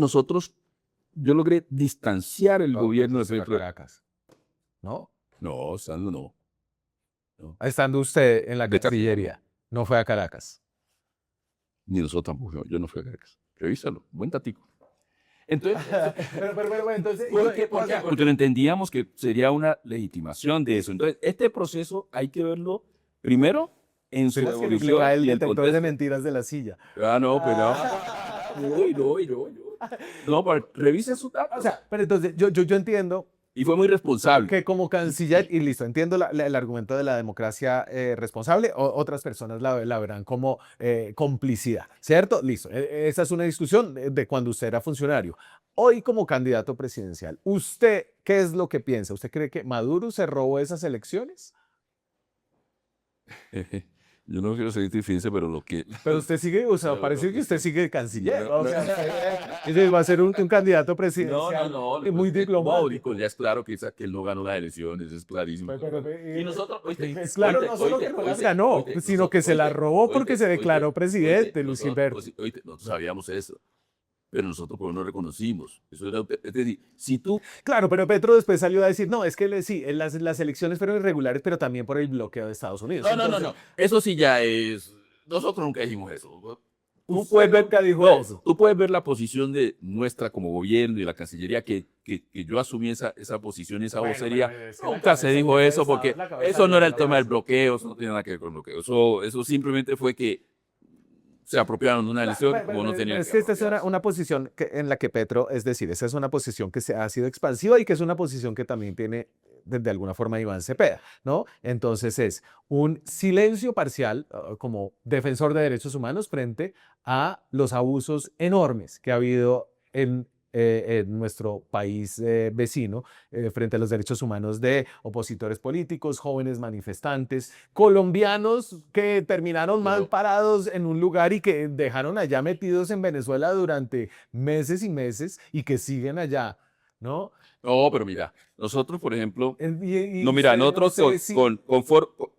yo logré distanciar el gobierno de Petro. Caracas. ¿No? No, Sandro, no. Estando usted en la Cancillería, no fue a Caracas. Ni nosotros tampoco. Yo no fui a Caracas. Revísalo. Buen tatico. Entonces, pero entonces, porque entendíamos que sería una legitimación de eso. Entonces, este proceso hay que verlo primero en su evolución. El y el detector de mentiras de la silla. No, pero no, pero revisen su datos. O sea, pero entonces yo entiendo y fue muy responsable. que como canciller, y listo, entiendo el argumento de la democracia responsable, otras personas la verán como complicidad, ¿cierto? Listo, esa es una discusión de cuando usted era funcionario. Hoy como candidato presidencial, ¿usted qué es lo que piensa? ¿Usted cree que Maduro se robó esas elecciones? Yo no quiero ser difícil, pero lo que... Pero usted sigue, o sea, parece que usted sigue canciller. No, O sea, va a ser un candidato presidencial muy diplomático. Ya es claro que él no ganó las elecciones, es clarísimo. Y nosotros, es claro, no solo que no las ganó, sino que se las robó porque se declaró presidente, Luis Gilberto. Nosotros sabíamos eso, pero nosotros no lo reconocimos. Eso era, es decir, si tú... Claro, pero Petro después salió a decir, no, es que sí, las elecciones fueron irregulares, pero también por el bloqueo de Estados Unidos. No. Eso sí ya es... Nosotros nunca dijimos eso. Tú puedes ver que dijo eso. Tú puedes ver la posición de nuestra como gobierno y la Cancillería, que yo asumí esa posición y esa vocería. Nunca se dijo eso porque eso no era el tema del bloqueo, eso no tiene nada que ver con el bloqueo. Eso simplemente fue que se apropiaron de una elección como no tenían. Es que esta es una posición en la que Petro, es decir, esa es una posición que ha sido expansiva y que es una posición que también tiene de alguna forma Iván Cepeda, ¿no? Entonces es un silencio parcial como defensor de derechos humanos frente a los abusos enormes que ha habido en nuestro país vecino frente a los derechos humanos de opositores políticos, jóvenes manifestantes, colombianos que terminaron mal parados en un lugar y que dejaron allá metidos en Venezuela durante meses y meses y que siguen allá, ¿no? No, pero mira, nosotros, por ejemplo, mira, nosotros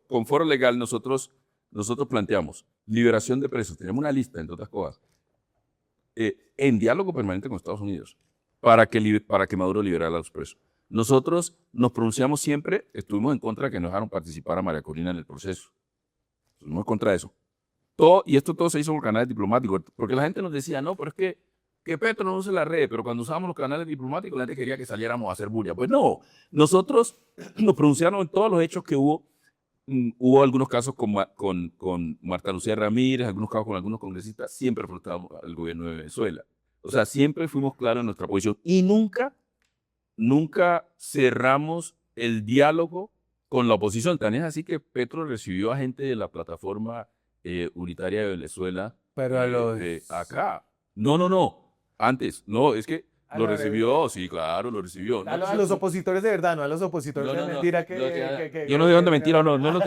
con Foro Legal, nosotros planteamos liberación de presos. Tenemos una lista, entre otras cosas, en diálogo permanente con Estados Unidos para que Maduro liberara a los presos. Nosotros nos pronunciamos siempre, estuvimos en contra de que nos dejaron participar a María Corina en el proceso. Estuvimos en contra de eso. Y esto todo se hizo por canales diplomáticos, porque la gente nos decía, no, pero es que Petro no usa la red, pero cuando usábamos los canales diplomáticos la gente quería que saliéramos a hacer bulla. Pues no, nosotros nos pronunciamos en todos los hechos que hubo. Hubo algunos casos con Marta Lucía Ramírez, algunos casos con algunos congresistas, siempre afrontamos al gobierno de Venezuela. O sea, siempre fuimos claros en nuestra posición y nunca cerramos el diálogo con la oposición. Tan es así que Petro recibió a gente de la plataforma unitaria de Venezuela acá. No. Antes, no, es que lo recibió, sí, claro, lo recibió. A los opositores de verdad, no a los opositores de mentira. Yo no digo de mentira o no,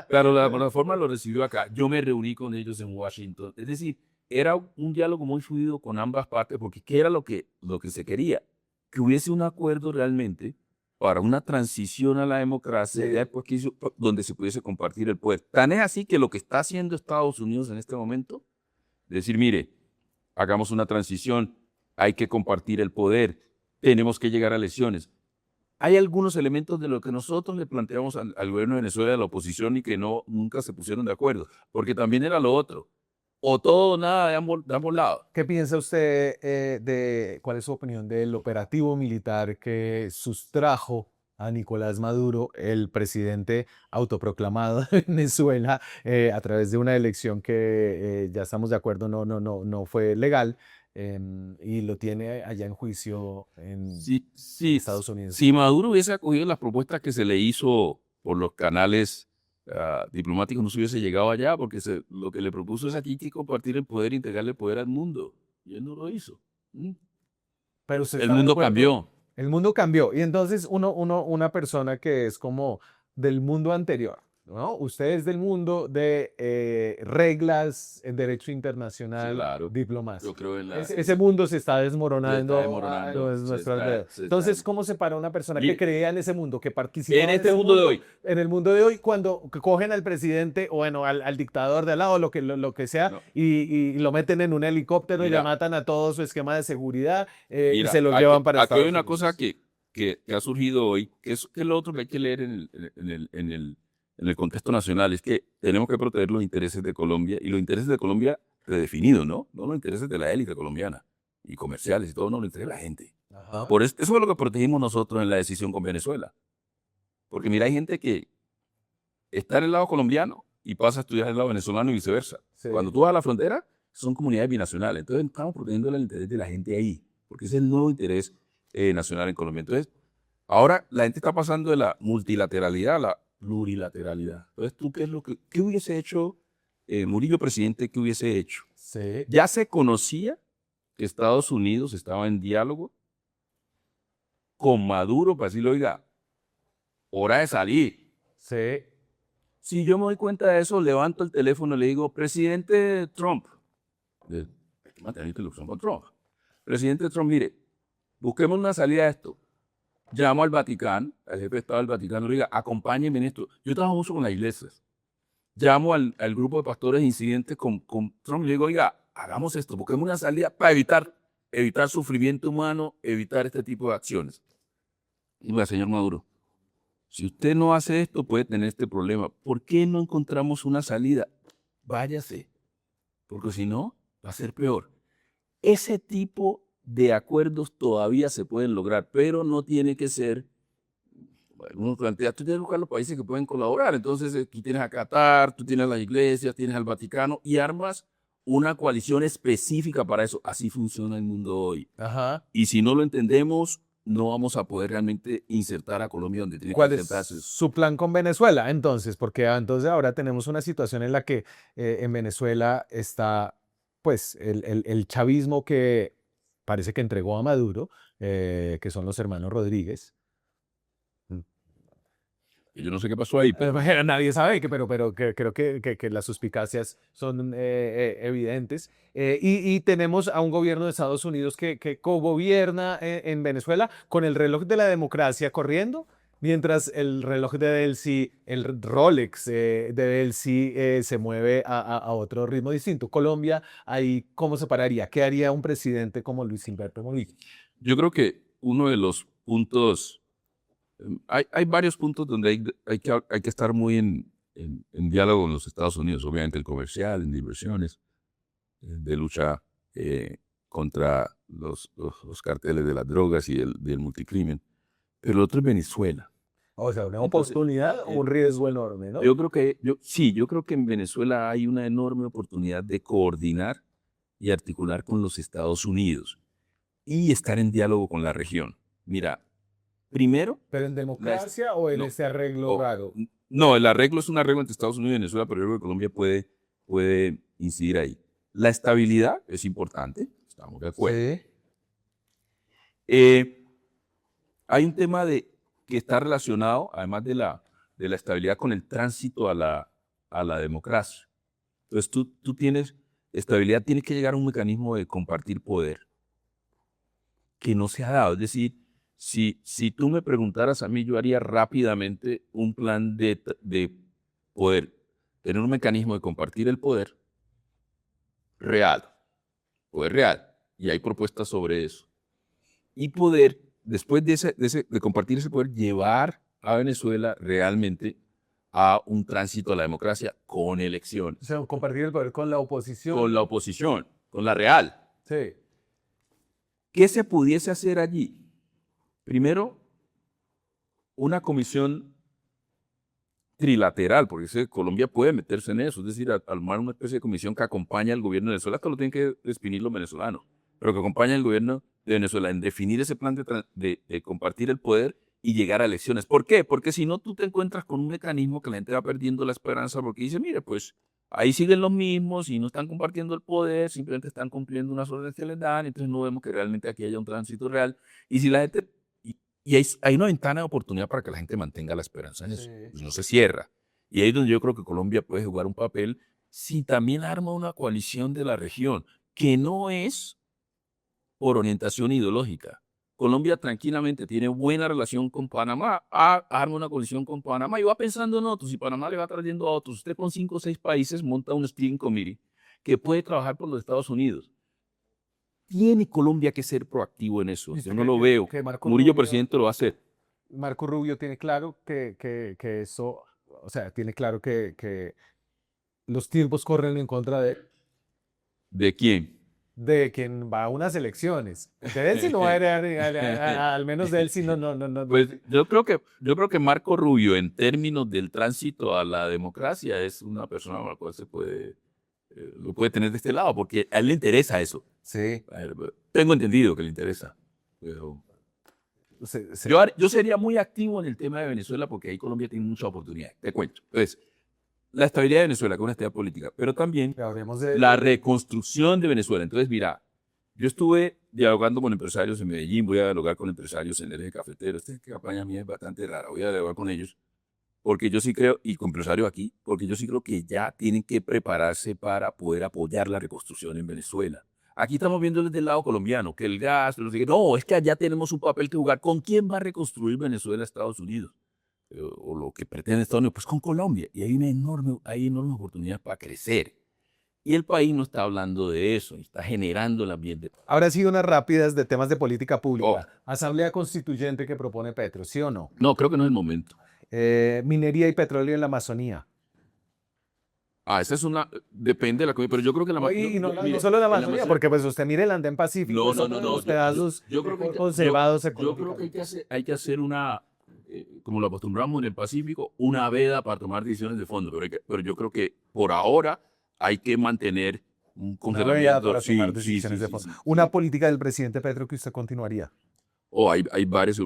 pero la plataforma lo recibió acá. Yo me reuní con ellos en Washington. Es decir, era un diálogo muy fluido con ambas partes, porque ¿qué era lo que se quería? Que hubiese un acuerdo realmente para una transición a la democracia, donde se pudiese compartir el poder. Tan es así que lo que está haciendo Estados Unidos en este momento, decir, mire, hagamos una transición, hay que compartir el poder, tenemos que llegar a elecciones. Hay algunos elementos de lo que nosotros le planteamos al gobierno de Venezuela, a la oposición, y que nunca se pusieron de acuerdo, porque también era lo otro, o todo o nada de ambos lados. ¿Qué piensa usted cuál es su opinión del operativo militar que sustrajo a Nicolás Maduro, el presidente autoproclamado de Venezuela, a través de una elección que ya estamos de acuerdo no fue legal? y lo tiene allá en juicio en Sí, sí, Estados Unidos. si Maduro hubiese acogido las propuestas que se le hizo por los canales diplomáticos, no se hubiese llegado allá, porque lo que le propuso es aquí que compartir el poder, integrarle el poder al mundo. Y él no lo hizo. ¿Mm? Pero usted El está de mundo acuerdo. cambió. El mundo cambió. Y entonces una persona que es como del mundo anterior, ¿no? Usted es del mundo de reglas, en derecho Sí, internacional, claro. Yo diplomacia. creo en Ese mundo se está se está desmoronando a demorando, nuestros dedos. Entonces, ¿cómo se para una persona que Mire, creía en ese mundo, que en participaba en este ese mundo de mundo, hoy, en el mundo de hoy, cuando cogen al presidente o bueno, al dictador de al lado, lo que sea, no, y lo meten en un helicóptero y le mira, matan a todo su esquema de seguridad y mira, se los llevan para aquí hay Estados una cosa Unidos? que ha surgido hoy, que es lo otro que hay que leer en el contexto nacional, es que tenemos que proteger los intereses de Colombia y los intereses de Colombia redefinidos, ¿no? No los intereses de la élite colombiana y comerciales y todo, no, los intereses de la gente. Ajá. Por eso es lo que protegimos nosotros en la decisión con Venezuela. Porque mira, hay gente que está en el lado colombiano y pasa a estudiar en el lado venezolano y viceversa. Sí. Cuando tú vas a la frontera, son comunidades binacionales. Entonces estamos protegiendo el interés de la gente ahí, porque ese es el nuevo interés nacional en Colombia. Entonces, ahora la gente está pasando de la multilateralidad a la plurilateralidad. Entonces, ¿tú qué es qué hubiese hecho Murillo presidente? ¿Qué hubiese hecho? Sí. Ya se conocía que Estados Unidos estaba en diálogo con Maduro para decirle, oiga, hora de salir. Sí. Si yo me doy cuenta de eso, levanto el teléfono y le digo, presidente Trump, hay que mantener interlocución con Trump. Presidente Trump, mire, busquemos una salida a esto. Llamo al Vaticano, al jefe de Estado del Vaticano, le digo, acompáñenme en esto. Yo trabajo mucho con las iglesias. Llamo al grupo de pastores incidentes con Trump y le digo, oiga, hagamos esto, busquemos una salida para evitar sufrimiento humano, evitar este tipo de acciones. Y digo, señor Maduro, si usted no hace esto, puede tener este problema. ¿Por qué no encontramos una salida? Váyase, porque si no, va a ser peor. Ese tipo de acuerdos todavía se pueden lograr, pero no tiene que ser. Bueno, uno plantea, tú tienes que buscar los países que pueden colaborar. Entonces, aquí tienes a Qatar, tú tienes las iglesias, tienes al Vaticano y armas una coalición específica para eso. Así funciona el mundo hoy. Ajá. Y si no lo entendemos, no vamos a poder realmente insertar a Colombia donde tiene que ¿Cuál es insertarse. su plan con Venezuela? Entonces, porque entonces ahora tenemos una situación en la que en Venezuela está, pues, el chavismo que parece que entregó a Maduro, que son los hermanos Rodríguez. Y yo no sé qué pasó ahí, pero Bueno, nadie sabe, pero creo que las suspicacias son evidentes. Y tenemos a un gobierno de Estados Unidos que cogobierna en Venezuela con el reloj de la democracia corriendo, mientras el reloj de Delcy, el Rolex de Delcy se mueve a otro ritmo distinto. Colombia, ahí, ¿cómo se pararía? ¿Qué haría un presidente como Luis Humberto Murillo? yo creo que uno de los puntos, hay varios puntos donde hay que estar muy en diálogo con los Estados Unidos, obviamente el comercial, en inversiones, de lucha contra los carteles de las drogas y del multicrimen. Pero el otro es Venezuela. O sea, una Entonces, oportunidad o un riesgo enorme, ¿no? yo creo que en Venezuela hay una enorme oportunidad de coordinar y articular con los Estados Unidos y estar en diálogo con la región. Mira, primero, ¿Pero en democracia o en no, ese arreglo raro? no, el arreglo es un arreglo entre Estados Unidos y Venezuela, pero yo creo que Colombia puede incidir ahí. La estabilidad es importante, estamos de acuerdo. Sí. Hay un tema que está relacionado, además de la estabilidad, con el tránsito a la democracia. Entonces, tú tienes estabilidad, tienes que llegar a un mecanismo de compartir poder que no se ha dado. Es decir, si tú me preguntaras a mí, yo haría rápidamente un plan de poder tener un mecanismo de compartir el poder real, y hay propuestas sobre eso. Y poder, después de compartir ese poder, llevar a Venezuela realmente a un tránsito a la democracia con elecciones, O sea, compartir el poder con la oposición. con la oposición, con la real. Sí. ¿Qué se pudiese hacer allí? Primero, una comisión trilateral, porque Colombia puede meterse en eso, es decir, armar una especie de comisión que acompañe al gobierno de Venezuela, esto lo tienen que definir los venezolanos. pero que acompaña al gobierno de Venezuela en definir ese plan de compartir el poder y llegar a elecciones. ¿Por qué? Porque si no, tú te encuentras con un mecanismo que la gente va perdiendo la esperanza porque dice, mire, pues ahí siguen los mismos y no están compartiendo el poder, simplemente están cumpliendo unas órdenes que les dan, entonces no vemos que realmente aquí haya un tránsito real. Y si la gente, y hay una ventana de oportunidad para que la gente mantenga la esperanza en eso, pues no se cierra. Y ahí es donde yo creo que Colombia puede jugar un papel si también arma una coalición de la región, que no es por orientación ideológica. Colombia tranquilamente tiene buena relación con Panamá, arma una coalición con Panamá y va pensando en otros, y Panamá le va trayendo a otros. Usted con 5 o 6 países monta un steering committee que puede trabajar por los Estados Unidos. Tiene Colombia que ser proactivo en eso. Yo no lo veo. Murillo presidente lo va a hacer. Marco Rubio tiene claro que eso, o sea, tiene claro que los tiempos corren en contra ¿De quién? de quien va a unas elecciones. De él sí no va a ir, al menos de él sí no. Pues yo creo que Marco Rubio, en términos del tránsito a la democracia, es una persona con la cual lo puede tener de este lado, porque a él le interesa eso. Sí. Tengo entendido que le interesa. Pero yo sería muy activo en el tema de Venezuela porque ahí Colombia tiene mucha oportunidad. Te cuento. Entonces, la estabilidad de Venezuela, que es una estabilidad política, pero también la reconstrucción de Venezuela. Entonces, mira, yo estuve dialogando con empresarios en Medellín, voy a dialogar con empresarios en el eje cafetero. Esta campaña mía es bastante rara, voy a dialogar con ellos, porque yo sí creo, y con empresarios aquí, porque yo sí creo que ya tienen que prepararse para poder apoyar la reconstrucción en Venezuela. Aquí estamos viendo desde el lado colombiano, que el gas, no, es que allá tenemos un papel que jugar. ¿Con quién va a reconstruir Venezuela Estados Unidos? O lo que pretende Estados Unidos, pues con Colombia. Y hay enormes oportunidades para crecer. Y el país no está hablando de eso, está generando el ambiente. Ahora sí, unas rápidas de temas de política pública. Asamblea Constituyente que propone Petro, ¿sí o no? No, creo que no es el momento. Minería y petróleo en la Amazonía. Esa es depende de la comida, pero yo creo que la Y no solo en la Amazonía, porque pues usted mire el andén Pacífico, no, los pedazos yo creo que conservados yo creo que hay que hacer como lo acostumbramos en el Pacífico, una veda para tomar decisiones de fondo, pero yo creo que por ahora hay que mantener un congelamiento. Para tomar decisiones de fondo. Una política del presidente Petro que usted continuaría. Hay varias,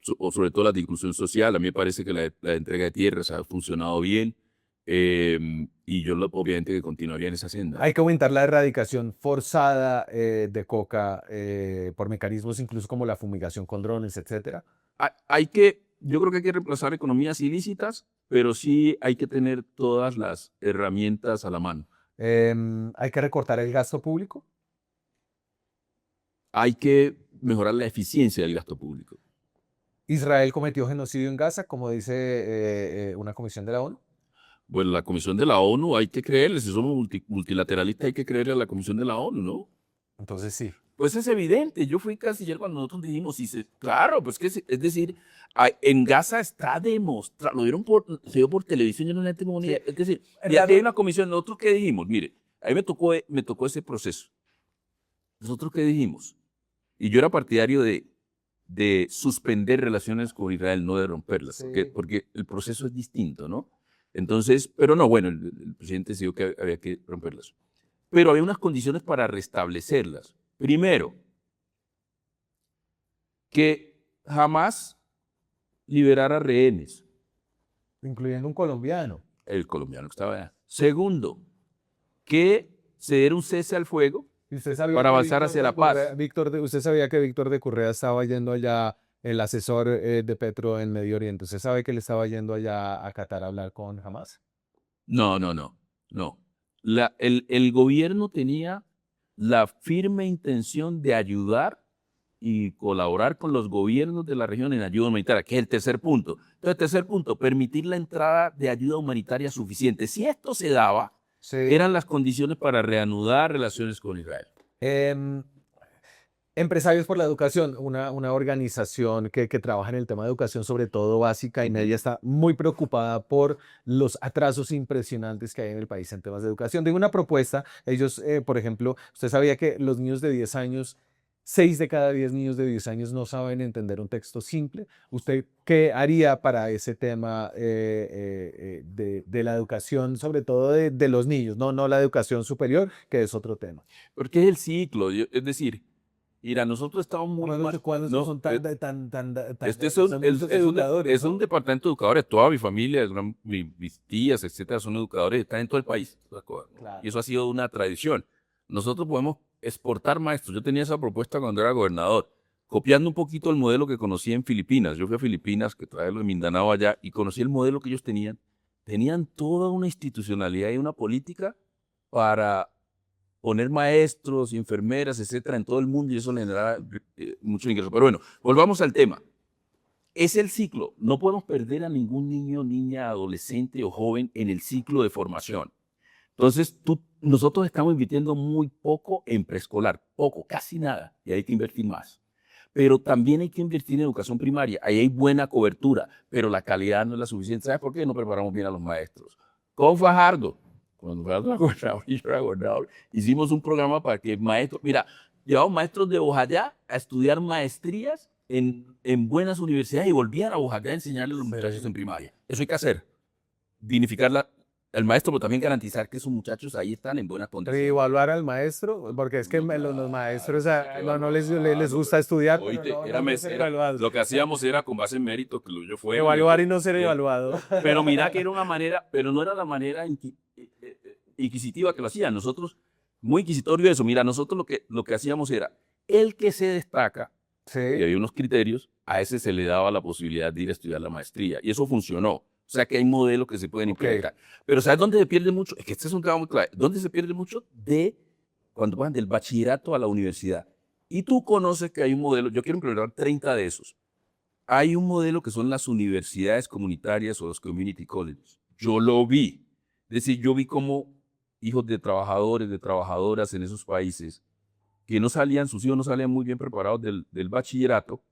sobre todo la de inclusión social. A mí me parece que la entrega de tierras ha funcionado bien. Y yo obviamente que continuaría en esa senda. Hay que aumentar la erradicación forzada de coca por mecanismos incluso como la fumigación con drones, etcétera. Yo creo que hay que reemplazar economías ilícitas, pero sí hay que tener todas las herramientas a la mano. Hay que recortar el gasto público. Hay que mejorar la eficiencia del gasto público. Israel cometió genocidio en Gaza, como dice una comisión de la ONU. Bueno, la Comisión de la ONU hay que creerle, si somos multilateralistas hay que creerle a la Comisión de la ONU, ¿no? Entonces sí. Pues es evidente, yo fui canciller cuando nosotros dijimos, claro, pues que es decir, en Gaza está demostrado, se dio por televisión, yo no tengo ni idea, es decir, ya hay una comisión, nosotros qué dijimos, mire, a mí me tocó ese proceso, nosotros qué dijimos, y yo era partidario de suspender relaciones con Israel, no de romperlas, porque el proceso es distinto, ¿no? Entonces, pero no, bueno, el presidente decidió que había que romperlas. Pero había unas condiciones para restablecerlas. Primero, que jamás liberara rehenes. Incluyendo un colombiano. El colombiano que estaba allá. Segundo, que se diera un cese al fuego para avanzar hacia la paz. Usted sabía que Víctor de Correa estaba yendo allá, el asesor de Petro en Medio Oriente. ¿Usted sabe que él estaba yendo allá a Qatar a hablar con Hamas? No. El gobierno tenía la firme intención de ayudar y colaborar con los gobiernos de la región en ayuda humanitaria, que es el tercer punto. Entonces, el tercer punto, permitir la entrada de ayuda humanitaria suficiente. Si esto se daba, eran las condiciones para reanudar relaciones con Israel. Empresarios por la Educación, una organización que trabaja en el tema de educación, sobre todo básica y media, está muy preocupada por los atrasos impresionantes que hay en el país en temas de educación. Tengo una propuesta. Ellos, por ejemplo, usted sabía que los niños de 10 años, 6 de cada 10 niños de 10 años no saben entender un texto simple. ¿Usted qué haría para ese tema de la educación, sobre todo de los niños? No la educación superior, que es otro tema. Porque es el ciclo, es decir, Mira, nosotros estamos muy mal. ¿Cuándo No, son tan este es son muchos educadores, es un ¿no? departamento de educadores. Toda mi familia, mis tías, etcétera, son educadores, están en todo el país. Claro. Y eso ha sido una tradición. Nosotros podemos exportar maestros. Yo tenía esa propuesta cuando era gobernador, copiando un poquito el modelo que conocí en Filipinas. Yo fui a Filipinas, que trae lo de Mindanao allá, y conocí el modelo que ellos tenían. Tenían toda una institucionalidad y una política para poner maestros, enfermeras, etcétera, en todo el mundo, y eso le generaba mucho ingreso. Pero bueno, volvamos al tema. Es el ciclo. No podemos perder a ningún niño, niña, adolescente o joven en el ciclo de formación. Entonces, nosotros estamos invirtiendo muy poco en preescolar, poco, casi nada, y hay que invertir más. Pero también hay que invertir en educación primaria. Ahí hay buena cobertura, pero la calidad no es la suficiente. ¿Sabes por qué no preparamos bien a los maestros? Con Fajardo, cuando Fajardo era gobernador y yo era gobernador, hicimos un programa para que maestros, mira, llevamos maestros de Oaxaca a estudiar maestrías en buenas universidades y volvían a Oaxaca a enseñarles a los muchachos en primaria. Eso hay que hacer. Dignificar al maestro, pero también garantizar que esos muchachos ahí están en buenas condiciones. Reevaluar al maestro, porque es que los maestros no les gusta estudiar, pero Oíste, no ser evaluados. lo que hacíamos era con base en mérito, que lo yo fue. Evaluar y no ser evaluado. Pero mira que era una manera, pero no era la manera inquisitiva que lo hacían. Nosotros, muy inquisitorio eso. Mira, nosotros lo que hacíamos era, el que se destaca, Sí. y había unos criterios, a ese se le daba la posibilidad de ir a estudiar la maestría. Y eso funcionó. O sea que hay modelos que se pueden implementar. Pero ¿sabes dónde se pierde mucho? Es que este es un tema muy clave. ¿Dónde se pierde mucho? Cuando van del bachillerato a la universidad. Y tú conoces que hay un modelo, yo quiero implementar 30 de esos. Hay un modelo que son las universidades comunitarias o los community colleges. Yo lo vi. Es decir, yo vi como hijos de trabajadores, de trabajadoras en esos países, que no salían, sus hijos no salían muy bien preparados del bachillerato,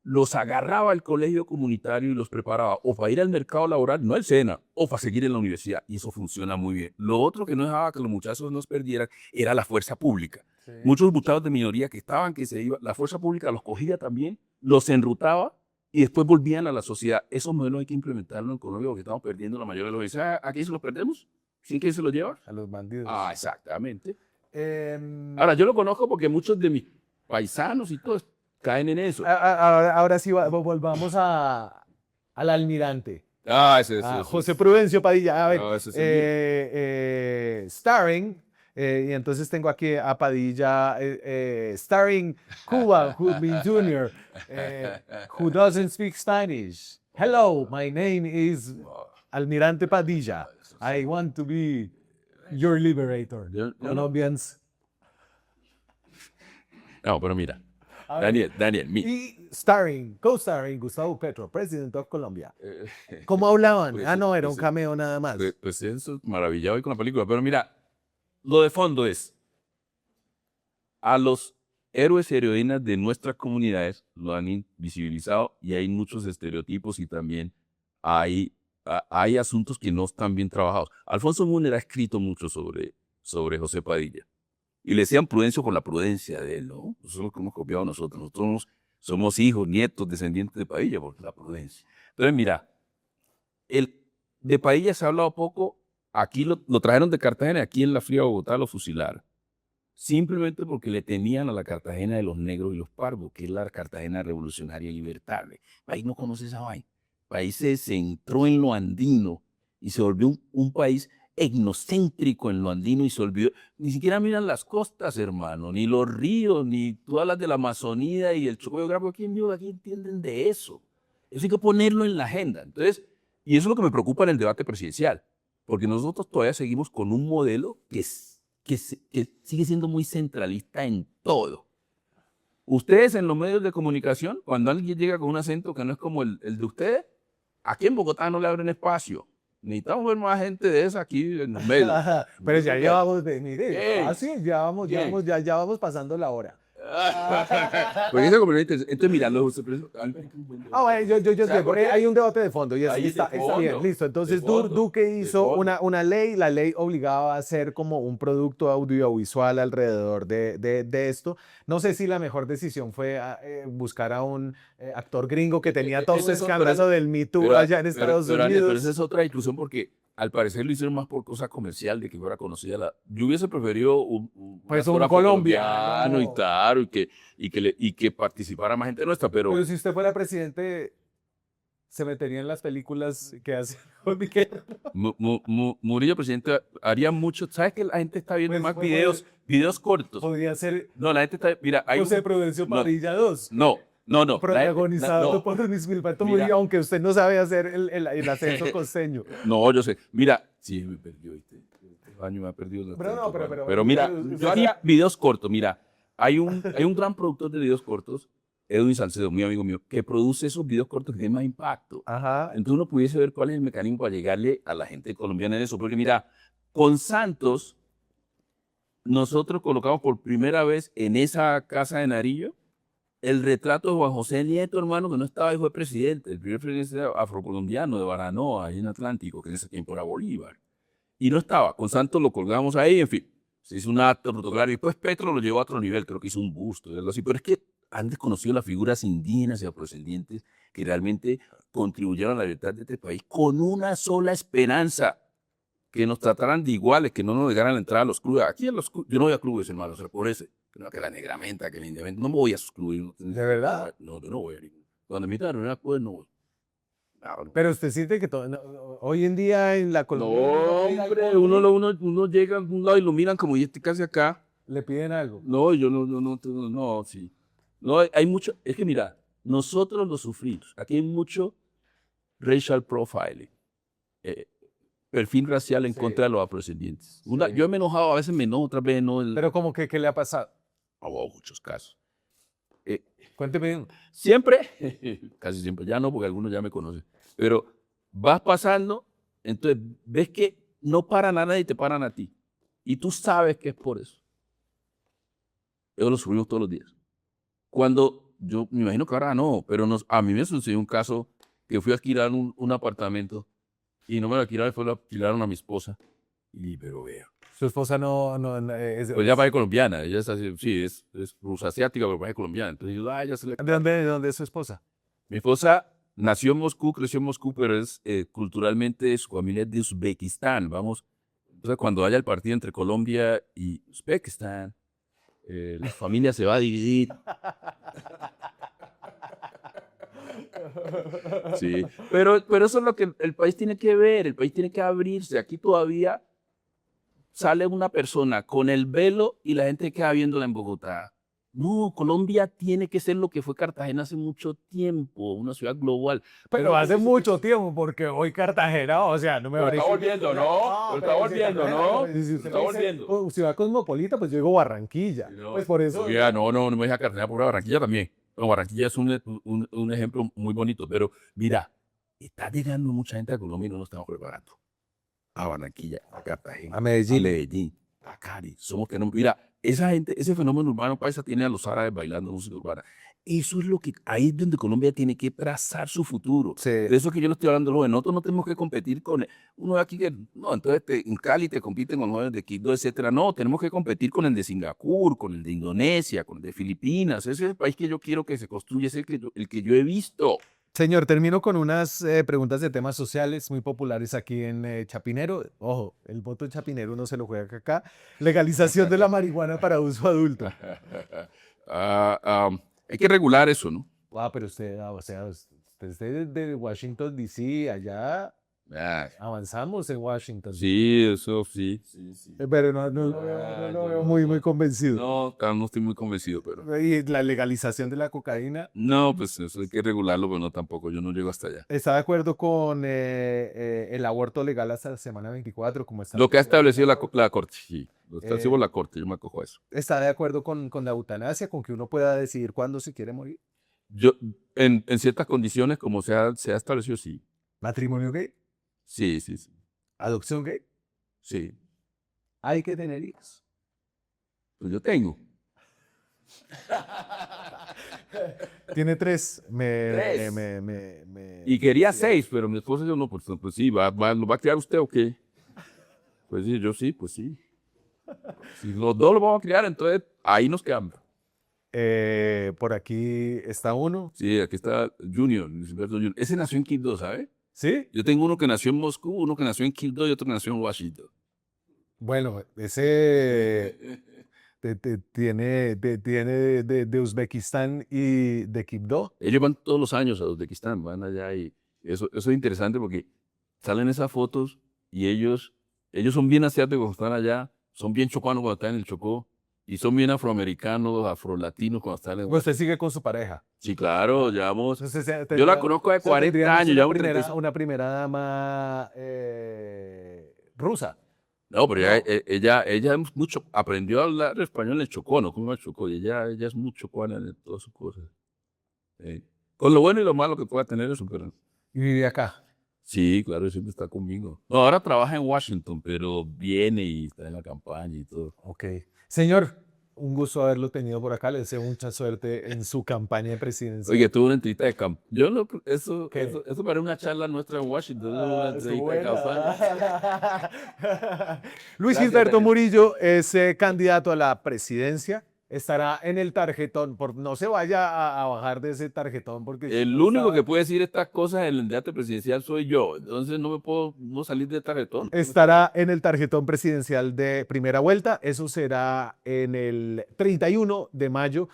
los agarraba el colegio comunitario y los preparaba o para ir al mercado laboral, no el SENA, o para seguir en la universidad. Y eso funciona muy bien. Lo otro que no dejaba que los muchachos nos perdieran era la fuerza pública. Sí. Muchos muchachos de minoría que se iban, la fuerza pública los cogía también, los enrutaba y después volvían a la sociedad. Esos modelos hay que implementarlos en Colombia porque estamos perdiendo la mayoría de los... ¿Aquí se los perdemos? ¿Sin que se los lleva? A los bandidos. Ah, exactamente. Ahora, yo lo conozco porque muchos de mis paisanos y todos caen en eso. Ahora sí, volvamos al almirante. Ese José Prudencio Padilla. A ver, no, starring, y entonces tengo aquí a Padilla, starring Cuba, Goodman Jr., who doesn't speak Spanish. Hello, my name is Almirante Padilla. I want to be your liberator. Colombians. No, pero mira. Daniel, mira. Y co-starring Gustavo Petro, president of Colombia. ¿Cómo hablaban? Pues, no, era un cameo nada más. Pues eso, maravillado con la película. Pero mira, lo de fondo es, a los héroes y heroínas de nuestras comunidades lo han invisibilizado y hay muchos estereotipos y también hay asuntos que no están bien trabajados. Alfonso Müller ha escrito mucho sobre José Padilla. Y le decían Prudencio por la prudencia de él, ¿no? Eso es lo que hemos copiado nosotros. Nosotros somos hijos, nietos, descendientes de Padilla por la prudencia. Entonces, mira, de Padilla se ha hablado poco. Aquí lo trajeron de Cartagena, aquí en la fría Bogotá lo fusilaron. Simplemente porque le tenían a la Cartagena de los negros y los parvos, que es la Cartagena revolucionaria y libertaria. El país no conoce esa vaina. El país se centró en lo andino y se volvió un país etnocéntrico en lo andino y se olvidó. Ni siquiera miran las costas, hermano, ni los ríos, ni tú hablas de la Amazonía y el Chocó geográfico. Aquí entienden de eso. Eso hay que ponerlo en la agenda. Entonces, y eso es lo que me preocupa en el debate presidencial, porque nosotros todavía seguimos con un modelo que sigue siendo muy centralista en todo. Ustedes en los medios de comunicación, cuando alguien llega con un acento que no es como el de ustedes, aquí en Bogotá no le abren espacio. Necesitamos ver más gente de esa aquí en los medios. Pero ya llevamos, ya vamos pasando la hora. Entonces, mira, hay un debate de fondo y está bien, listo. Entonces, Duque hizo una ley, la ley obligaba a hacer como un producto audiovisual alrededor de esto. No sé si la mejor decisión fue buscar a un actor gringo que tenía todo ese escándalo del Me Too allá en Estados Unidos. Pero esa es otra discusión porque al parecer lo hicieron más por cosa comercial de que fuera conocida la. Yo hubiese preferido Pues un un actor colombiano. y claro, y que participara más gente nuestra, pero Pero si usted fuera presidente, se metería en las películas que hace Juan Miguel. Murillo, presidente, haría mucho. ¿Sabes que la gente está viendo Pues, más pues, videos cortos? Podría ser No, la gente está. Mira, hay José Prudencio no, Parrilla 2, no, no, no. protagonizado No, por Luis Gilberto mira. Murillo, aunque usted no sabe hacer el acento costeño. No, yo sé. Mira, sí, me perdió, ¿viste? Este año me ha perdido. Pero mira, yo haría videos cortos. Mira, hay un gran productor de videos cortos, Edwin Salcedo, muy amigo mío, que produce esos videos cortos que tienen más impacto. Ajá. Entonces uno pudiese ver cuál es el mecanismo para llegarle a la gente colombiana en eso. Porque mira, con Santos, nosotros colocamos por primera vez en esa casa de Narillo el retrato de Juan José Nieto, hermano, que no estaba y fue presidente, el primer presidente afrocolombiano de Baranoa, ahí en Atlántico, que en ese tiempo era Bolívar. Y no estaba, con Santos lo colgamos ahí, en fin, se hizo un acto protocolario. Y después Petro lo llevó a otro nivel, creo que hizo un busto, algo así. Pero es que han desconocido las figuras indígenas y afrodescendientes que realmente contribuyeron a la libertad de este país con una sola esperanza, que nos trataran de iguales, que no nos dejaran la entrada a los clubes. Aquí en los clubes, yo no voy a clubes, hermano, o sea, por ese, que la negramenta, que el independiente, no me voy a sus clubes. ¿De verdad? No, yo no voy a ningún. Cuando me invitan a una club, no voy. No. Pero usted siente que hoy en día en la No, Colombia hombre, uno llega a un lado y lo miran como, y este casi acá. le piden algo. No, yo no, sí. No, hay mucho, es que mira, nosotros lo sufrimos. Aquí hay mucho racial profiling. Perfil racial en Sí. contra de los afrodescendientes. Sí. Yo me he enojado, a veces me enojo, otras veces no. Pero como que, ¿qué le ha pasado? Muchos casos. Cuénteme. Siempre, casi siempre, ya no, porque algunos ya me conocen, pero vas pasando, entonces ves que no paran a nadie y te paran a ti. Y tú sabes que es por eso. Eso lo sufrimos todos los días. Cuando yo me imagino que ahora no, pero a mí me sucedió un caso que fui a alquilar un apartamento y no me lo alquilaron, lo alquilaron a mi esposa. Y, pero vea. Su esposa no es Pues ella parece colombiana, ella es así, sí, es rusasiática, pero parece colombiana. Entonces yo, ya se le. ¿De dónde es su esposa? Mi esposa nació en Moscú, creció en Moscú, pero es culturalmente su familia es de Uzbekistán. Vamos, entonces cuando haya el partido entre Colombia y Uzbekistán, la familia se va a dividir. Sí, pero eso es lo que el país tiene que ver, el país tiene que abrirse. Aquí todavía sale una persona con el velo y la gente queda viéndola en Bogotá. No, Colombia tiene que ser lo que fue Cartagena hace mucho tiempo, una ciudad global. Pero hace mucho tiempo, porque hoy Cartagena, o sea, no me Está volviendo, ¿no? Lo está volviendo, ¿no? Si Lo usted está me dice, volviendo. ciudad cosmopolita, pues yo digo Barranquilla. Pues por eso. Oiga, no me deja Cartagena por Barranquilla también. Bueno, Barranquilla es un ejemplo muy bonito, pero mira, está llegando mucha gente a Colombia y no nos estamos preparando. A Barranquilla, a Cartagena, A Medellín. a Medellín, a Cali. Somos que no. Mira, esa gente, ese fenómeno urbano paisa tiene a los árabes bailando música urbana. Eso es lo que, ahí es donde Colombia tiene que trazar su futuro. Sí. De eso que yo le estoy hablando, los nosotros no tenemos que competir con uno de aquí que, no, entonces en Cali te compiten con los de Quito, etcétera. No, tenemos que competir con el de Singapur, con el de Indonesia, con el de Filipinas. Ese es el país que yo quiero que se construya, ese es el que yo he visto. Señor, termino con unas preguntas de temas sociales muy populares aquí en Chapinero. Ojo, el voto de Chapinero no se lo juega acá. Legalización de la marihuana para uso adulto. Hay que regular eso, ¿no? Pero usted, o sea, usted es de Washington, D.C., allá avanzamos en Washington. Sí, eso sí. Pero no lo veo muy convencido. No estoy muy convencido, pero. Y la legalización de la cocaína. No, pues eso hay que regularlo, pero no tampoco, yo no llego hasta allá. ¿Está de acuerdo con el aborto legal hasta la semana 24? Como está Lo que ha establecido la Corte, sí. Lo establecido la Corte, yo me acojo a eso. ¿Está de acuerdo con la eutanasia, con que uno pueda decidir cuándo se quiere morir? Yo, en ciertas condiciones, como se ha establecido, sí. ¿Matrimonio gay? Sí. ¿Adopción gay? Sí. ¿Hay que tener hijos? Pues yo tengo. Tiene 3. Tres. Y quería 6, pero mi esposa dijo, no, pues sí, ¿lo va a criar usted o qué? Pues sí, yo sí, pues sí. Si los dos lo vamos a criar, entonces ahí nos quedamos. Por aquí está uno. Sí, aquí está Junior, Luis Humberto Junior. Ese nació en Quibdó, ¿sabe? ¿Sí? Yo tengo uno que nació en Moscú, uno que nació en Quibdó y otro que nació en Washington. Bueno, ese tiene de Uzbekistán y de Quibdó. Ellos van todos los años a Uzbekistán, van allá y eso es interesante porque salen esas fotos y ellos son bien asiáticos cuando están allá, son bien chocuanos cuando están en el Chocó y son bien afroamericanos, afrolatinos cuando están en Usted Washington. sigue con su pareja. Sí, claro, llevamos. Entonces, Yo la conozco de 40 tendríamos años, llevamos 35. una primera dama rusa. No, pero No. ella es mucho, aprendió a hablar español en el Chocó, no como en el Chocó, y ella es muy chocuana en todas sus cosas. Con lo bueno y lo malo que pueda tener eso, pero Y vive acá. sí, claro, siempre está conmigo. No, ahora trabaja en Washington, pero viene y está en la campaña y todo. Ok. Señor, un gusto haberlo tenido por acá. Le deseo mucha suerte en su campaña presidencial. Oye, tuve una entrevista de campaña. Yo no, ¿Qué? eso parece una charla nuestra en Washington, una Estuvo entrevista de campaña. buena. Luis Gracias, Gilberto Daniel. Murillo es candidato a la presidencia. Estará en el tarjetón. No se vaya a bajar de ese tarjetón porque si El no único está- que puede decir estas cosas en el debate presidencial soy yo, entonces no me puedo no salir de esta retón. estará en el tarjetón presidencial de primera vuelta. Eso será en el 31 de mayo.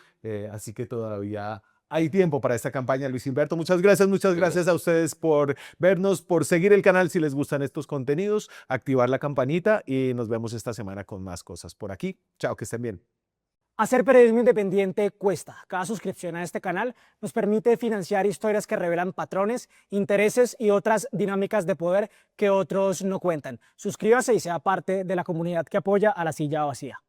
Así que todavía hay tiempo para esta campaña. Luis Gilberto, muchas gracias a ustedes por vernos, por seguir el canal si les gustan estos contenidos, activar la campanita y nos vemos esta semana con más cosas por aquí. Chao, que estén bien. Hacer periodismo independiente cuesta. Cada suscripción a este canal nos permite financiar historias que revelan patrones, intereses y otras dinámicas de poder que otros no cuentan. Suscríbase y sea parte de la comunidad que apoya a La Silla Vacía.